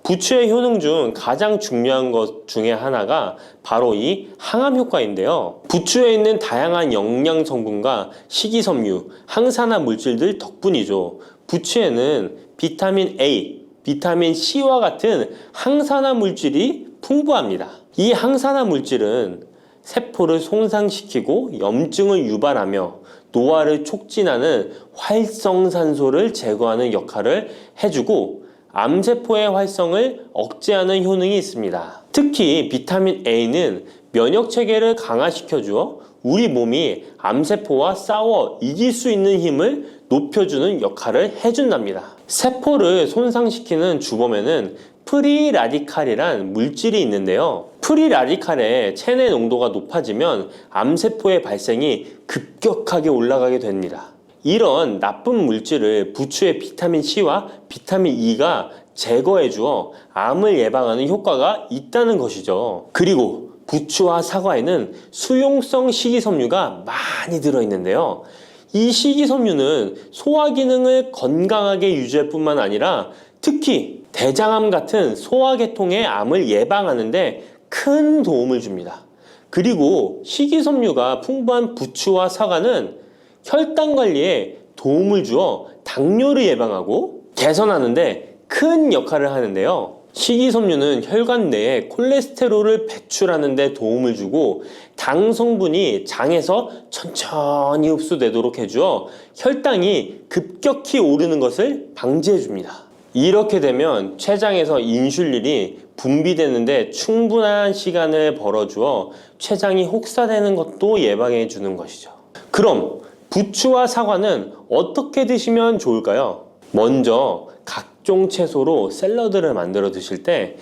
부추의 효능 중 가장 중요한 것 중에 하나가 바로 이 항암 효과인데요. 부추에 있는 다양한 영양 성분과 식이섬유, 항산화 물질들 덕분이죠. 부추에는 비타민 A, 비타민 C와 같은 항산화 물질이 풍부합니다. 이 항산화 물질은 세포를 손상시키고 염증을 유발하며 노화를 촉진하는 활성산소를 제거하는 역할을 해주고 암세포의 활성을 억제하는 효능이 있습니다. 특히 비타민 A는 면역체계를 강화시켜주어 우리 몸이 암세포와 싸워 이길 수 있는 힘을 높여주는 역할을 해준답니다. 세포를 손상시키는 주범에는 프리라디칼이란 물질이 있는데요. 프리라디칼의 체내 농도가 높아지면 암세포의 발생이 급격하게 올라가게 됩니다. 이런 나쁜 물질을 부추의 비타민 C와 비타민 E가 제거해 주어 암을 예방하는 효과가 있다는 것이죠. 그리고 부추와 사과에는 수용성 식이섬유가 많이 들어있는데요. 이 식이섬유는 소화 기능을 건강하게 유지할 뿐만 아니라 특히 대장암 같은 소화계통의 암을 예방하는 데 큰 도움을 줍니다. 그리고 식이섬유가 풍부한 부추와 사과는 혈당 관리에 도움을 주어 당뇨를 예방하고 개선하는 데 큰 역할을 하는데요. 식이섬유는 혈관 내에 콜레스테롤을 배출하는 데 도움을 주고 당 성분이 장에서 천천히 흡수되도록 해주어 혈당이 급격히 오르는 것을 방지해 줍니다. 이렇게 되면 췌장에서 인슐린이 분비되는데 충분한 시간을 벌어주어 췌장이 혹사되는 것도 예방해 주는 것이죠. 그럼 부추와 사과는 어떻게 드시면 좋을까요? 먼저 각종 채소로 샐러드를 만들어 드실 때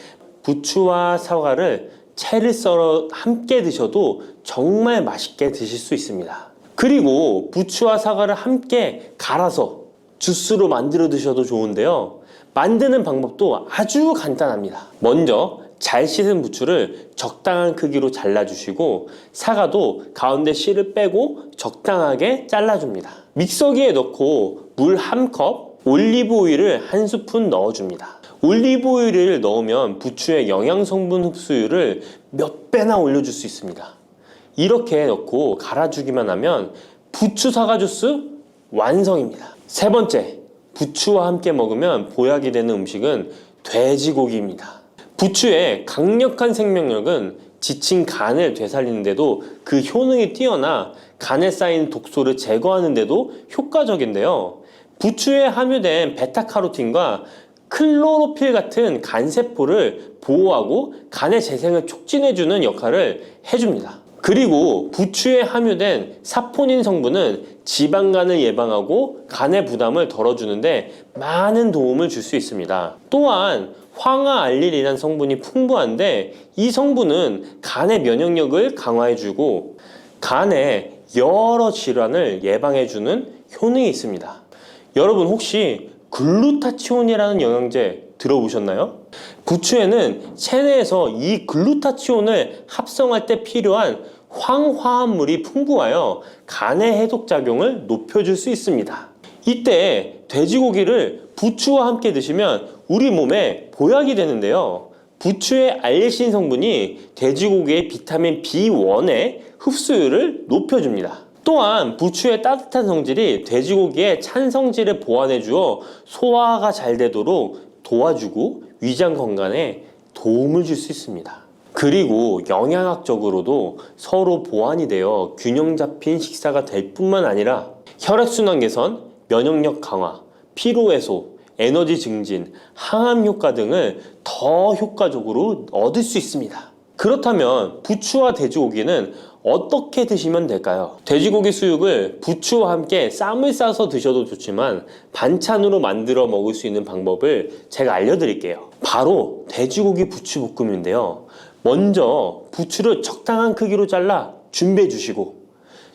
부추와 사과를 채를 썰어 함께 드셔도 정말 맛있게 드실 수 있습니다. 그리고 부추와 사과를 함께 갈아서 주스로 만들어 드셔도 좋은데요. 만드는 방법도 아주 간단합니다. 먼저 잘 씻은 부추를 적당한 크기로 잘라주시고 사과도 가운데 씨를 빼고 적당하게 잘라줍니다. 믹서기에 넣고 물 1컵, 올리브 오일을 1스푼 넣어줍니다. 올리브 오일을 넣으면 부추의 영양 성분 흡수율을 몇 배나 올려줄 수 있습니다. 이렇게 넣고 갈아주기만 하면 부추 사과 주스 완성입니다. 세 번째, 부추와 함께 먹으면 보약이 되는 음식은 돼지고기입니다. 부추의 강력한 생명력은 지친 간을 되살리는데도 그 효능이 뛰어나 간에 쌓인 독소를 제거하는데도 효과적인데요. 부추에 함유된 베타카로틴과 클로로필 같은 간세포를 보호하고 간의 재생을 촉진해주는 역할을 해줍니다. 그리고 부추에 함유된 사포닌 성분은 지방간을 예방하고 간의 부담을 덜어주는데 많은 도움을 줄 수 있습니다. 또한 황화알릴이라는 성분이 풍부한데 이 성분은 간의 면역력을 강화해주고 간의 여러 질환을 예방해주는 효능이 있습니다. 여러분 혹시 글루타치온이라는 영양제 들어보셨나요? 부추에는 체내에서 이 글루타치온을 합성할 때 필요한 황화합물이 풍부하여 간의 해독작용을 높여줄 수 있습니다. 이때 돼지고기를 부추와 함께 드시면 우리 몸에 보약이 되는데요. 부추의 알리신 성분이 돼지고기의 비타민 B1의 흡수율을 높여줍니다. 또한 부추의 따뜻한 성질이 돼지고기의 찬 성질을 보완해 주어 소화가 잘 되도록 도와주고 위장 건강에 도움을 줄 수 있습니다. 그리고 영양학적으로도 서로 보완이 되어 균형 잡힌 식사가 될 뿐만 아니라 혈액순환 개선, 면역력 강화, 피로 해소, 에너지 증진, 항암 효과 등을 더 효과적으로 얻을 수 있습니다. 그렇다면 부추와 돼지고기는 어떻게 드시면 될까요? 돼지고기 수육을 부추와 함께 쌈을 싸서 드셔도 좋지만 반찬으로 만들어 먹을 수 있는 방법을 제가 알려드릴게요. 바로 돼지고기 부추볶음인데요. 먼저 부추를 적당한 크기로 잘라 준비해 주시고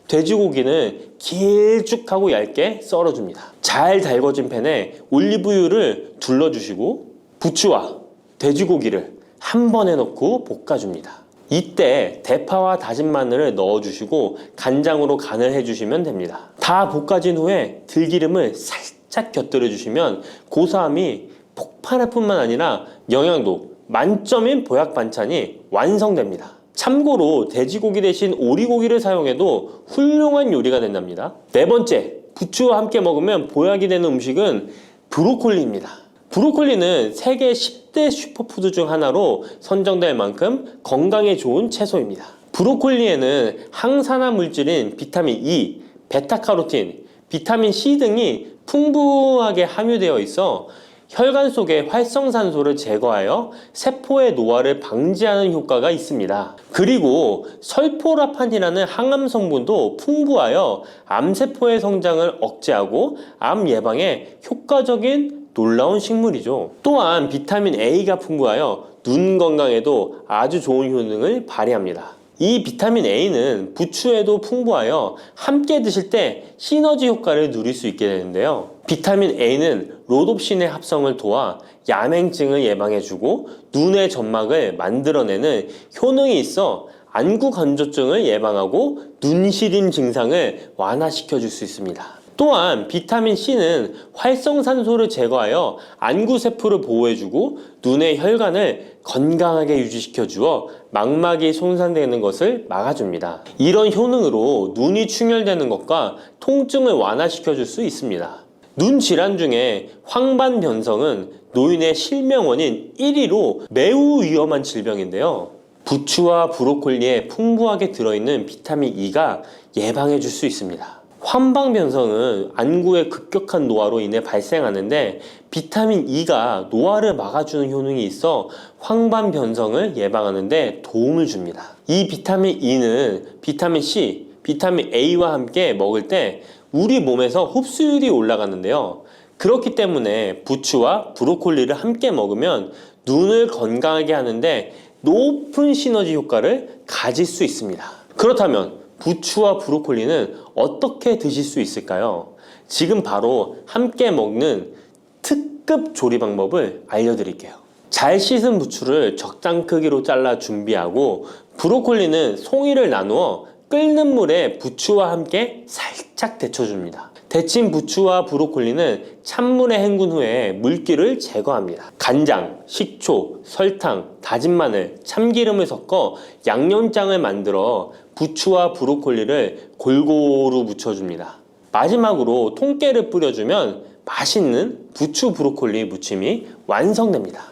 돼지고기는 길쭉하고 얇게 썰어줍니다. 잘 달궈진 팬에 올리브유를 둘러주시고 부추와 돼지고기를 한 번에 넣고 볶아줍니다. 이때 대파와 다진 마늘을 넣어주시고 간장으로 간을 해주시면 됩니다. 다 볶아진 후에 들기름을 살짝 곁들여 주시면 고소함이 폭발할 뿐만 아니라 영양도 만점인 보약 반찬이 완성됩니다. 참고로 돼지고기 대신 오리고기를 사용해도 훌륭한 요리가 된답니다. 네 번째, 부추와 함께 먹으면 보약이 되는 음식은 브로콜리입니다. 브로콜리는 세계 10대 슈퍼푸드 중 하나로 선정될 만큼 건강에 좋은 채소입니다. 브로콜리에는 항산화 물질인 비타민 E, 베타카로틴, 비타민 C 등이 풍부하게 함유되어 있어 혈관 속의 활성산소를 제거하여 세포의 노화를 방지하는 효과가 있습니다. 그리고 설포라판이라는 항암 성분도 풍부하여 암세포의 성장을 억제하고 암 예방에 효과적인 놀라운 식물이죠. 또한 비타민 A가 풍부하여 눈 건강에도 아주 좋은 효능을 발휘합니다. 이 비타민 A는 부추에도 풍부하여 함께 드실 때 시너지 효과를 누릴 수 있게 되는데요. 비타민 A는 로놉신의 합성을 도와 야맹증을 예방해주고 눈의 점막을 만들어내는 효능이 있어 안구 건조증을 예방하고 눈시림 증상을 완화시켜줄 수 있습니다. 또한 비타민 C는 활성산소를 제거하여 안구세포를 보호해주고 눈의 혈관을 건강하게 유지시켜주어 망막이 손상되는 것을 막아줍니다. 이런 효능으로 눈이 충혈되는 것과 통증을 완화시켜줄 수 있습니다. 눈 질환 중에 황반변성은 노인의 실명 원인 1위로 매우 위험한 질병인데요. 부추와 브로콜리에 풍부하게 들어있는 비타민 E가 예방해줄 수 있습니다. 황반변성은 안구의 급격한 노화로 인해 발생하는데 비타민 E가 노화를 막아주는 효능이 있어 황반변성을 예방하는 데 도움을 줍니다. 이 비타민 E는 비타민 C, 비타민 A와 함께 먹을 때 우리 몸에서 흡수율이 올라가는데요. 그렇기 때문에 부추와 브로콜리를 함께 먹으면 눈을 건강하게 하는데 높은 시너지 효과를 가질 수 있습니다. 그렇다면 부추와 브로콜리는 어떻게 드실 수 있을까요? 지금 바로 함께 먹는 특급 조리 방법을 알려드릴게요. 잘 씻은 부추를 적당 크기로 잘라 준비하고 브로콜리는 송이를 나누어 끓는 물에 부추와 함께 살짝 데쳐줍니다. 데친 부추와 브로콜리는 찬물에 헹군 후에 물기를 제거합니다. 간장, 식초, 설탕, 다진 마늘, 참기름을 섞어 양념장을 만들어 부추와 브로콜리를 골고루 묻혀줍니다. 마지막으로 통깨를 뿌려주면 맛있는 부추 브로콜리 무침이 완성됩니다.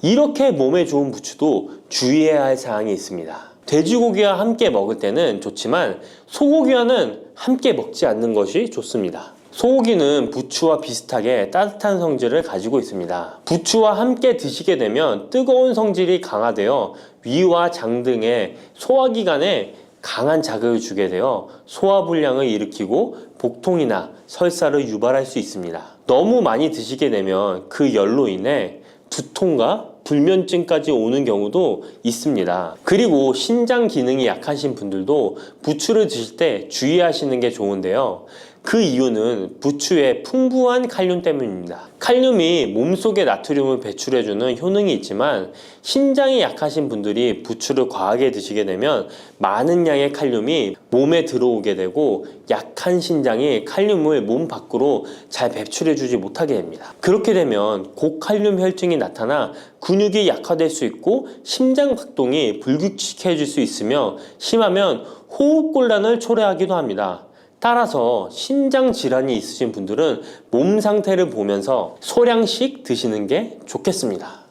이렇게 몸에 좋은 부추도 주의해야 할 사항이 있습니다. 돼지고기와 함께 먹을 때는 좋지만 소고기와는 함께 먹지 않는 것이 좋습니다. 소고기는 부추와 비슷하게 따뜻한 성질을 가지고 있습니다. 부추와 함께 드시게 되면 뜨거운 성질이 강화되어 위와 장 등의 소화기관에 강한 자극을 주게 되어 소화불량을 일으키고 복통이나 설사를 유발할 수 있습니다. 너무 많이 드시게 되면 그 열로 인해 두통과 불면증까지 오는 경우도 있습니다. 그리고 신장 기능이 약하신 분들도 부추를 드실 때 주의하시는 게 좋은데요. 그 이유는 부추의 풍부한 칼륨 때문입니다. 칼륨이 몸속에 나트륨을 배출해주는 효능이 있지만 신장이 약하신 분들이 부추를 과하게 드시게 되면 많은 양의 칼륨이 몸에 들어오게 되고 약한 신장이 칼륨을 몸 밖으로 잘 배출해주지 못하게 됩니다. 그렇게 되면 고칼륨 혈증이 나타나 근육이 약화될 수 있고 심장 박동이 불규칙해질 수 있으며 심하면 호흡곤란을 초래하기도 합니다. 따라서 신장 질환이 있으신 분들은 몸 상태를 보면서 소량씩 드시는 게 좋겠습니다.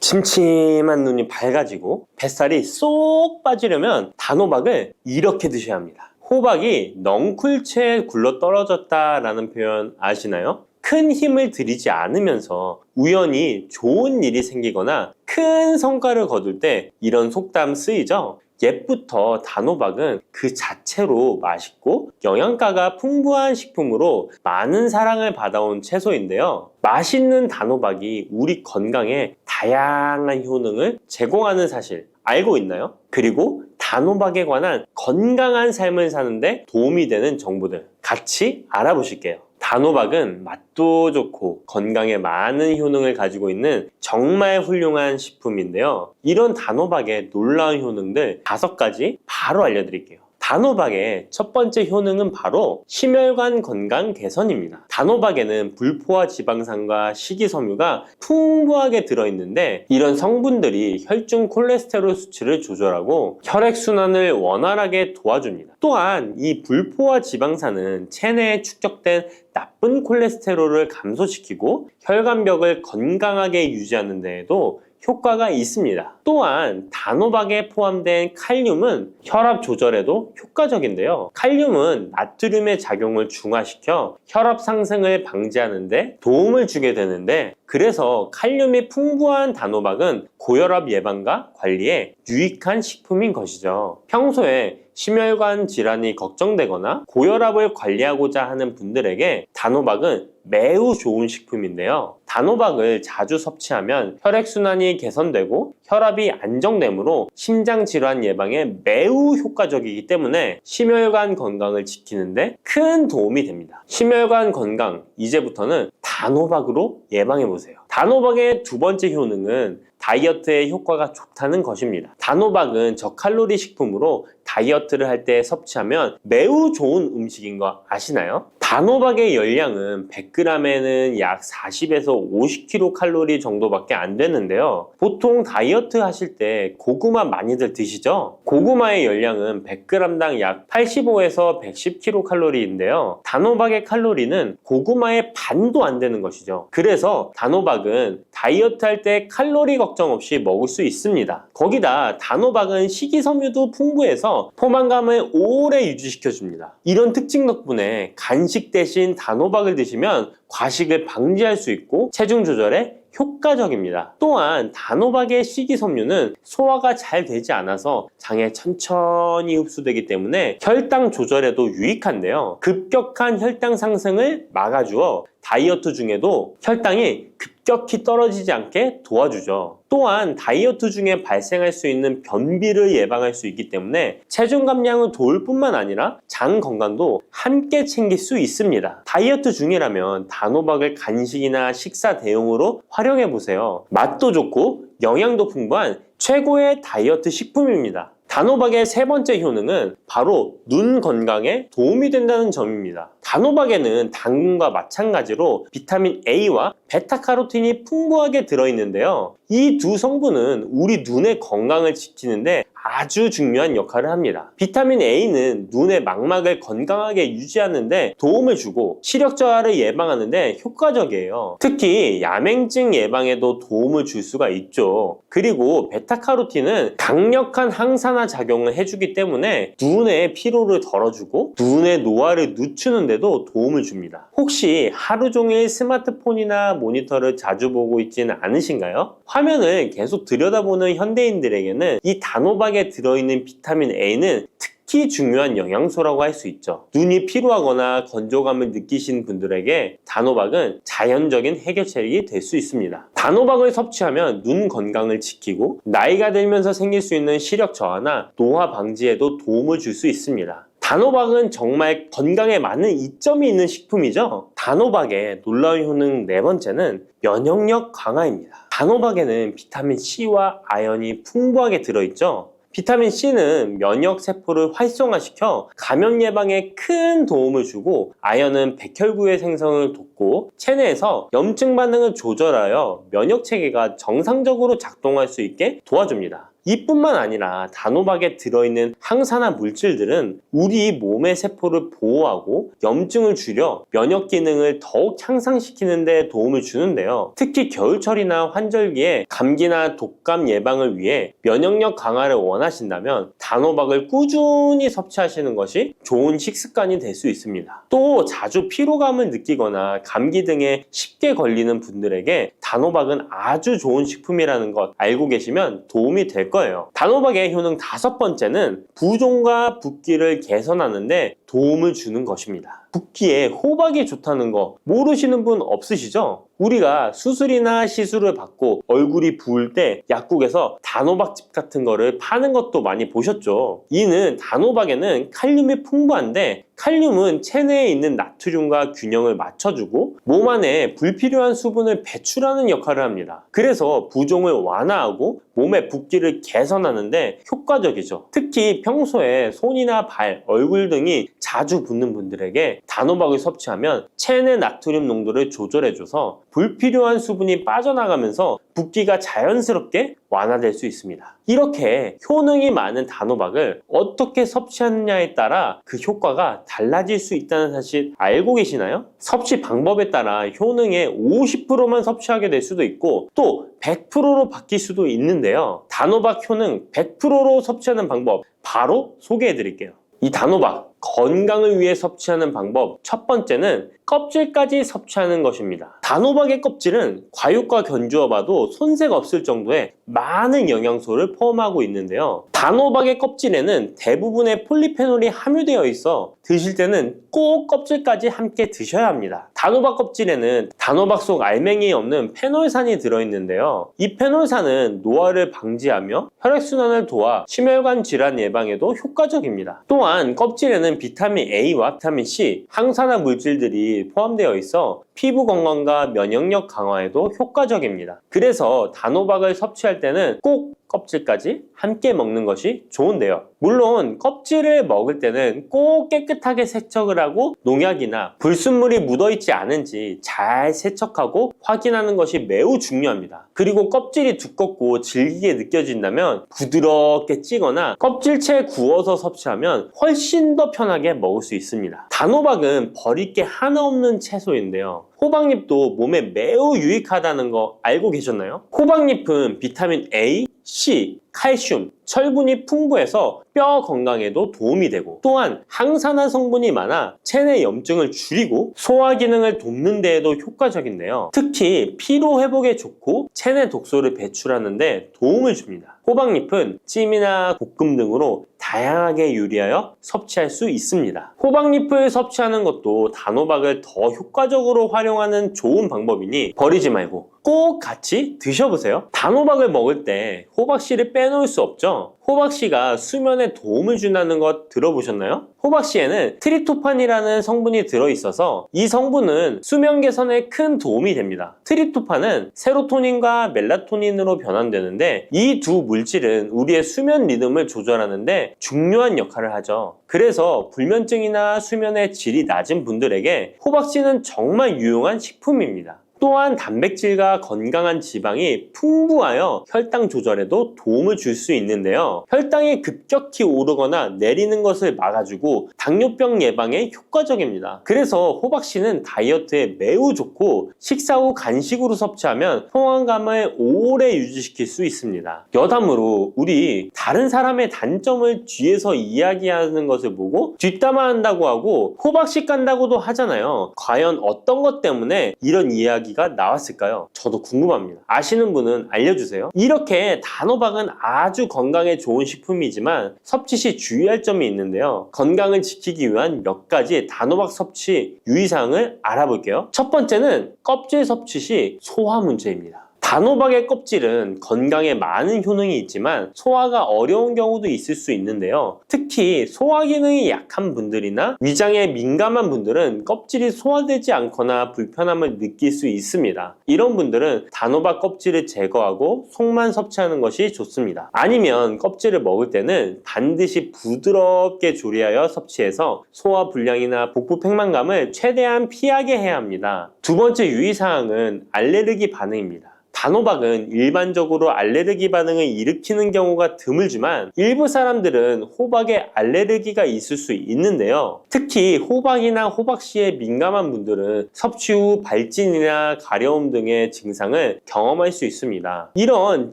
침침한 눈이 밝아지고 뱃살이 쏙 빠지려면 단호박을 이렇게 드셔야 합니다. 호박이 넝쿨채에 굴러 떨어졌다라는 표현 아시나요? 큰 힘을 들이지 않으면서 우연히 좋은 일이 생기거나 큰 성과를 거둘 때 이런 속담 쓰이죠? 옛부터 단호박은 그 자체로 맛있고 영양가가 풍부한 식품으로 많은 사랑을 받아온 채소인데요. 맛있는 단호박이 우리 건강에 다양한 효능을 제공하는 사실 알고 있나요? 그리고 단호박에 관한 건강한 삶을 사는데 도움이 되는 정보들 같이 알아보실게요. 단호박은 맛도 좋고 건강에 많은 효능을 가지고 있는 정말 훌륭한 식품인데요. 이런 단호박의 놀라운 효능들 5가지 바로 알려드릴게요. 단호박의 첫 번째 효능은 바로 심혈관 건강 개선입니다. 단호박에는 불포화 지방산과 식이섬유가 풍부하게 들어있는데 이런 성분들이 혈중 콜레스테롤 수치를 조절하고 혈액순환을 원활하게 도와줍니다. 또한 이 불포화 지방산은 체내에 축적된 나쁜 콜레스테롤을 감소시키고 혈관벽을 건강하게 유지하는 데에도 효과가 있습니다. 또한 단호박에 포함된 칼륨은 혈압 조절에도 효과적인데요. 칼륨은 나트륨의 작용을 중화시켜 혈압 상승을 방지하는 데 도움을 주게 되는데 그래서 칼륨이 풍부한 단호박은 고혈압 예방과 관리에 유익한 식품인 것이죠. 평소에 심혈관 질환이 걱정되거나 고혈압을 관리하고자 하는 분들에게 단호박은 매우 좋은 식품인데요. 단호박을 자주 섭취하면 혈액순환이 개선되고 혈압이 안정되므로 심장질환 예방에 매우 효과적이기 때문에 심혈관 건강을 지키는데 큰 도움이 됩니다. 심혈관 건강, 이제부터는 단호박으로 예방해보세요. 단호박의 두 번째 효능은 다이어트에 효과가 좋다는 것입니다. 단호박은 저칼로리 식품으로 다이어트를 할 때 섭취하면 매우 좋은 음식인 거 아시나요? 단호박의 열량은 100g에는 약 40에서 50kcal 정도밖에 안 되는데요. 보통 다이어트 하실 때 고구마 많이들 드시죠? 고구마의 열량은 100g당 약 85에서 110kcal인데요. 단호박의 칼로리는 고구마의 반도 안 되는 것이죠. 그래서 단호박은 다이어트 할 때 칼로리 걱정 없이 먹을 수 있습니다. 거기다 단호박은 식이섬유도 풍부해서 포만감을 오래 유지시켜줍니다. 이런 특징 덕분에 간식 대신 단호박을 드시면 과식을 방지할 수 있고 체중 조절에 효과적입니다. 또한 단호박의 식이섬유는 소화가 잘 되지 않아서 장에 천천히 흡수되기 때문에 혈당 조절에도 유익한데요. 급격한 혈당 상승을 막아주어 다이어트 중에도 혈당이 급격히 떨어지지 않게 도와주죠. 또한 다이어트 중에 발생할 수 있는 변비를 예방할 수 있기 때문에 체중 감량을 도울 뿐만 아니라 장 건강도 함께 챙길 수 있습니다. 다이어트 중이라면 단호박을 간식이나 식사 대용으로 활용해 보세요. 맛도 좋고 영양도 풍부한 최고의 다이어트 식품입니다. 단호박의 세 번째 효능은 바로 눈 건강에 도움이 된다는 점입니다. 단호박에는 당근과 마찬가지로 비타민 A와 베타카로틴이 풍부하게 들어있는데요. 이 두 성분은 우리 눈의 건강을 지키는데 아주 중요한 역할을 합니다. 비타민 A는 눈의 망막을 건강하게 유지하는 데 도움을 주고 시력 저하를 예방하는 데 효과적이에요. 특히 야맹증 예방에도 도움을 줄 수가 있죠. 그리고 베타카로틴은 강력한 항산화 작용을 해주기 때문에 눈의 피로를 덜어주고 눈의 노화를 늦추는 데도 도움을 줍니다. 혹시 하루 종일 스마트폰이나 모니터를 자주 보고 있지는 않으신가요? 화면을 계속 들여다보는 현대인들에게는 이 단호박에 들어있는 비타민 A는 특히 중요한 영양소라고 할 수 있죠. 눈이 피로하거나 건조감을 느끼신 분들에게 단호박은 자연적인 해결책이 될 수 있습니다. 단호박을 섭취하면 눈 건강을 지키고 나이가 들면서 생길 수 있는 시력 저하나 노화 방지에도 도움을 줄 수 있습니다. 단호박은 정말 건강에 많은 이점이 있는 식품이죠. 단호박의 놀라운 효능 네 번째는 면역력 강화입니다. 단호박에는 비타민 C와 아연이 풍부하게 들어있죠. 비타민 C는 면역 세포를 활성화시켜 감염 예방에 큰 도움을 주고 아연은 백혈구의 생성을 돕고 체내에서 염증 반응을 조절하여 면역 체계가 정상적으로 작동할 수 있게 도와줍니다. 이뿐만 아니라 단호박에 들어있는 항산화 물질들은 우리 몸의 세포를 보호하고 염증을 줄여 면역 기능을 더욱 향상시키는 데 도움을 주는데요. 특히 겨울철이나 환절기에 감기나 독감 예방을 위해 면역력 강화를 원하신다면 단호박을 꾸준히 섭취하시는 것이 좋은 식습관이 될 수 있습니다. 또 자주 피로감을 느끼거나 감기 등에 쉽게 걸리는 분들에게 단호박은 아주 좋은 식품이라는 것 알고 계시면 도움이 될 거예요. 단호박의 효능 다섯 번째는 부종과 붓기를 개선하는 데 도움을 주는 것입니다. 붓기에 호박이 좋다는 거 모르시는 분 없으시죠? 우리가 수술이나 시술을 받고 얼굴이 부을 때 약국에서 단호박즙 같은 거를 파는 것도 많이 보셨죠. 이는 단호박에는 칼륨이 풍부한데 칼륨은 체내에 있는 나트륨과 균형을 맞춰주고 몸 안에 불필요한 수분을 배출하는 역할을 합니다. 그래서 부종을 완화하고 몸의 붓기를 개선하는데 효과적이죠. 특히 평소에 손이나 발, 얼굴 등이 자주 붓는 분들에게 단호박을 섭취하면 체내 나트륨 농도를 조절해줘서 불필요한 수분이 빠져나가면서 붓기가 자연스럽게 완화될 수 있습니다. 이렇게 효능이 많은 단호박을 어떻게 섭취하느냐에 따라 그 효과가 달라질 수 있다는 사실 알고 계시나요? 섭취 방법에 따라 효능의 50%만 섭취하게 될 수도 있고 또 100%로 바뀔 수도 있는데요. 단호박 효능 100%로 섭취하는 방법 바로 소개해 드릴게요. 이 단호박 건강을 위해 섭취하는 방법 첫 번째는 껍질까지 섭취하는 것입니다. 단호박의 껍질은 과육과 견주어 봐도 손색 없을 정도의 많은 영양소를 포함하고 있는데요. 단호박의 껍질에는 대부분의 폴리페놀이 함유되어 있어 드실 때는 꼭 껍질까지 함께 드셔야 합니다. 단호박 껍질에는 단호박 속 알맹이에 없는 페놀산이 들어있는데요. 이 페놀산은 노화를 방지하며 혈액순환을 도와 심혈관 질환 예방에도 효과적입니다. 또한 껍질에는 비타민 A와 비타민 C, 항산화 물질들이 포함되어 있어 피부 건강과 면역력 강화에도 효과적입니다. 그래서 단호박을 섭취할 때는 꼭 껍질까지 함께 먹는 것이 좋은데요. 물론 껍질을 먹을 때는 꼭 깨끗하게 세척을 하고 농약이나 불순물이 묻어있지 않은지 잘 세척하고 확인하는 것이 매우 중요합니다. 그리고 껍질이 두껍고 질기게 느껴진다면 부드럽게 찌거나 껍질째 구워서 섭취하면 훨씬 더 편하게 먹을 수 있습니다. 단호박은 버릴 게 하나 없는 채소인데요. 호박잎도 몸에 매우 유익하다는 거 알고 계셨나요? 호박잎은 비타민 A, C, 칼슘, 철분이 풍부해서 뼈 건강에도 도움이 되고 또한 항산화 성분이 많아 체내 염증을 줄이고 소화 기능을 돕는 데에도 효과적인데요. 특히 피로 회복에 좋고 체내 독소를 배출하는 데 도움을 줍니다. 호박잎은 찜이나 볶음 등으로 다양하게 요리하여 섭취할 수 있습니다. 호박잎을 섭취하는 것도 단호박을 더 효과적으로 활용하는 좋은 방법이니 버리지 말고 꼭 같이 드셔보세요. 단호박을 먹을 때 호박씨를 빼놓을 수 없죠. 호박씨가 수면에 도움을 준다는 것 들어보셨나요? 호박씨에는 트립토판이라는 성분이 들어있어서 이 성분은 수면 개선에 큰 도움이 됩니다. 트립토판은 세로토닌과 멜라토닌으로 변환되는데 이 두 물질은 우리의 수면 리듬을 조절하는데 중요한 역할을 하죠. 그래서 불면증이나 수면의 질이 낮은 분들에게 호박씨는 정말 유용한 식품입니다. 또한 단백질과 건강한 지방이 풍부하여 혈당 조절에도 도움을 줄 수 있는데요. 혈당이 급격히 오르거나 내리는 것을 막아주고 당뇨병 예방에 효과적입니다. 그래서 호박씨는 다이어트에 매우 좋고 식사 후 간식으로 섭취하면 포만감을 오래 유지시킬 수 있습니다. 여담으로 우리 다른 사람의 단점을 뒤에서 이야기하는 것을 보고 뒷담화한다고 하고 호박씨 깐다고도 하잖아요. 과연 어떤 것 때문에 이런 이야기가 나왔을까요? 저도 궁금합니다. 아시는 분은 알려주세요. 이렇게 단호박은 아주 건강에 좋은 식품이지만 섭취 시 주의할 점이 있는데요. 건강을 지키기 위한 몇 가지 단호박 섭취 유의사항을 알아볼게요. 첫 번째는 껍질 섭취 시 소화 문제입니다. 단호박의 껍질은 건강에 많은 효능이 있지만 소화가 어려운 경우도 있을 수 있는데요. 특히 소화 기능이 약한 분들이나 위장에 민감한 분들은 껍질이 소화되지 않거나 불편함을 느낄 수 있습니다. 이런 분들은 단호박 껍질을 제거하고 속만 섭취하는 것이 좋습니다. 아니면 껍질을 먹을 때는 반드시 부드럽게 조리하여 섭취해서 소화 불량이나 복부 팽만감을 최대한 피하게 해야 합니다. 두 번째 유의사항은 알레르기 반응입니다. 단호박은 일반적으로 알레르기 반응을 일으키는 경우가 드물지만 일부 사람들은 호박에 알레르기가 있을 수 있는데요. 특히 호박이나 호박씨에 민감한 분들은 섭취 후 발진이나 가려움 등의 증상을 경험할 수 있습니다. 이런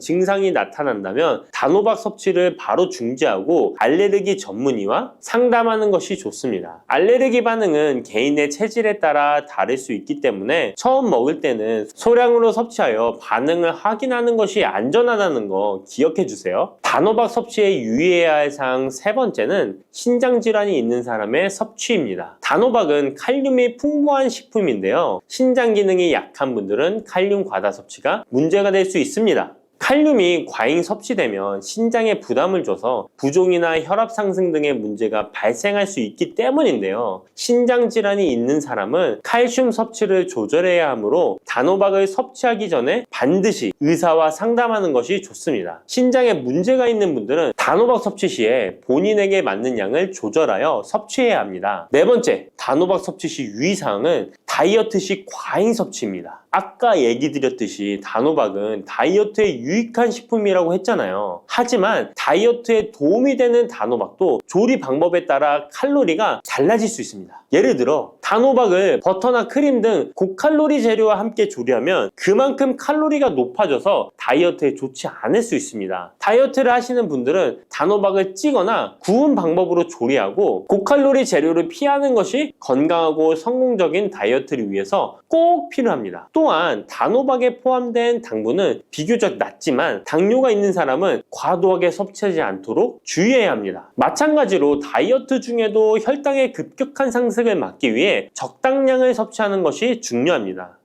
증상이 나타난다면 단호박 섭취를 바로 중지하고 알레르기 전문의와 상담하는 것이 좋습니다. 알레르기 반응은 개인의 체질에 따라 다를 수 있기 때문에 처음 먹을 때는 소량으로 섭취하여 반응을 확인하는 것이 안전하다는 거 기억해 주세요. 단호박 섭취에 유의해야 할 사항 세 번째는 신장질환이 있는 사람의 섭취입니다. 단호박은 칼륨이 풍부한 식품인데요. 신장 기능이 약한 분들은 칼륨 과다 섭취가 문제가 될 수 있습니다. 칼륨이 과잉 섭취되면 신장에 부담을 줘서 부종이나 혈압 상승 등의 문제가 발생할 수 있기 때문인데요. 신장 질환이 있는 사람은 칼슘 섭취를 조절해야 하므로 단호박을 섭취하기 전에 반드시 의사와 상담하는 것이 좋습니다. 신장에 문제가 있는 분들은 단호박 섭취 시에 본인에게 맞는 양을 조절하여 섭취해야 합니다. 네 번째, 단호박 섭취 시 유의사항은 다이어트 시 과잉 섭취입니다. 아까 얘기 드렸듯이 단호박은 다이어트에 유익한 식품이라고 했잖아요. 하지만 다이어트에 도움이 되는 단호박도 조리 방법에 따라 칼로리가 달라질 수 있습니다. 예를 들어 단호박을 버터나 크림 등 고칼로리 재료와 함께 조리하면 그만큼 칼로리가 높아져서 다이어트에 좋지 않을 수 있습니다. 다이어트를 하시는 분들은 단호박을 찌거나 구운 방법으로 조리하고 고칼로리 재료를 피하는 것이 건강하고 성공적인 다이어트를 위해서 꼭 필요합니다. 또한 단호박에 포함된 당분은 비교적 낮지만 당뇨가 있는 사람은 과도하게 섭취하지 않도록 주의해야 합니다. 마찬가지로 다이어트 중에도 혈당의 급격한 상승을 막기 위해 적당량을 섭취하는 것이 중요합니다.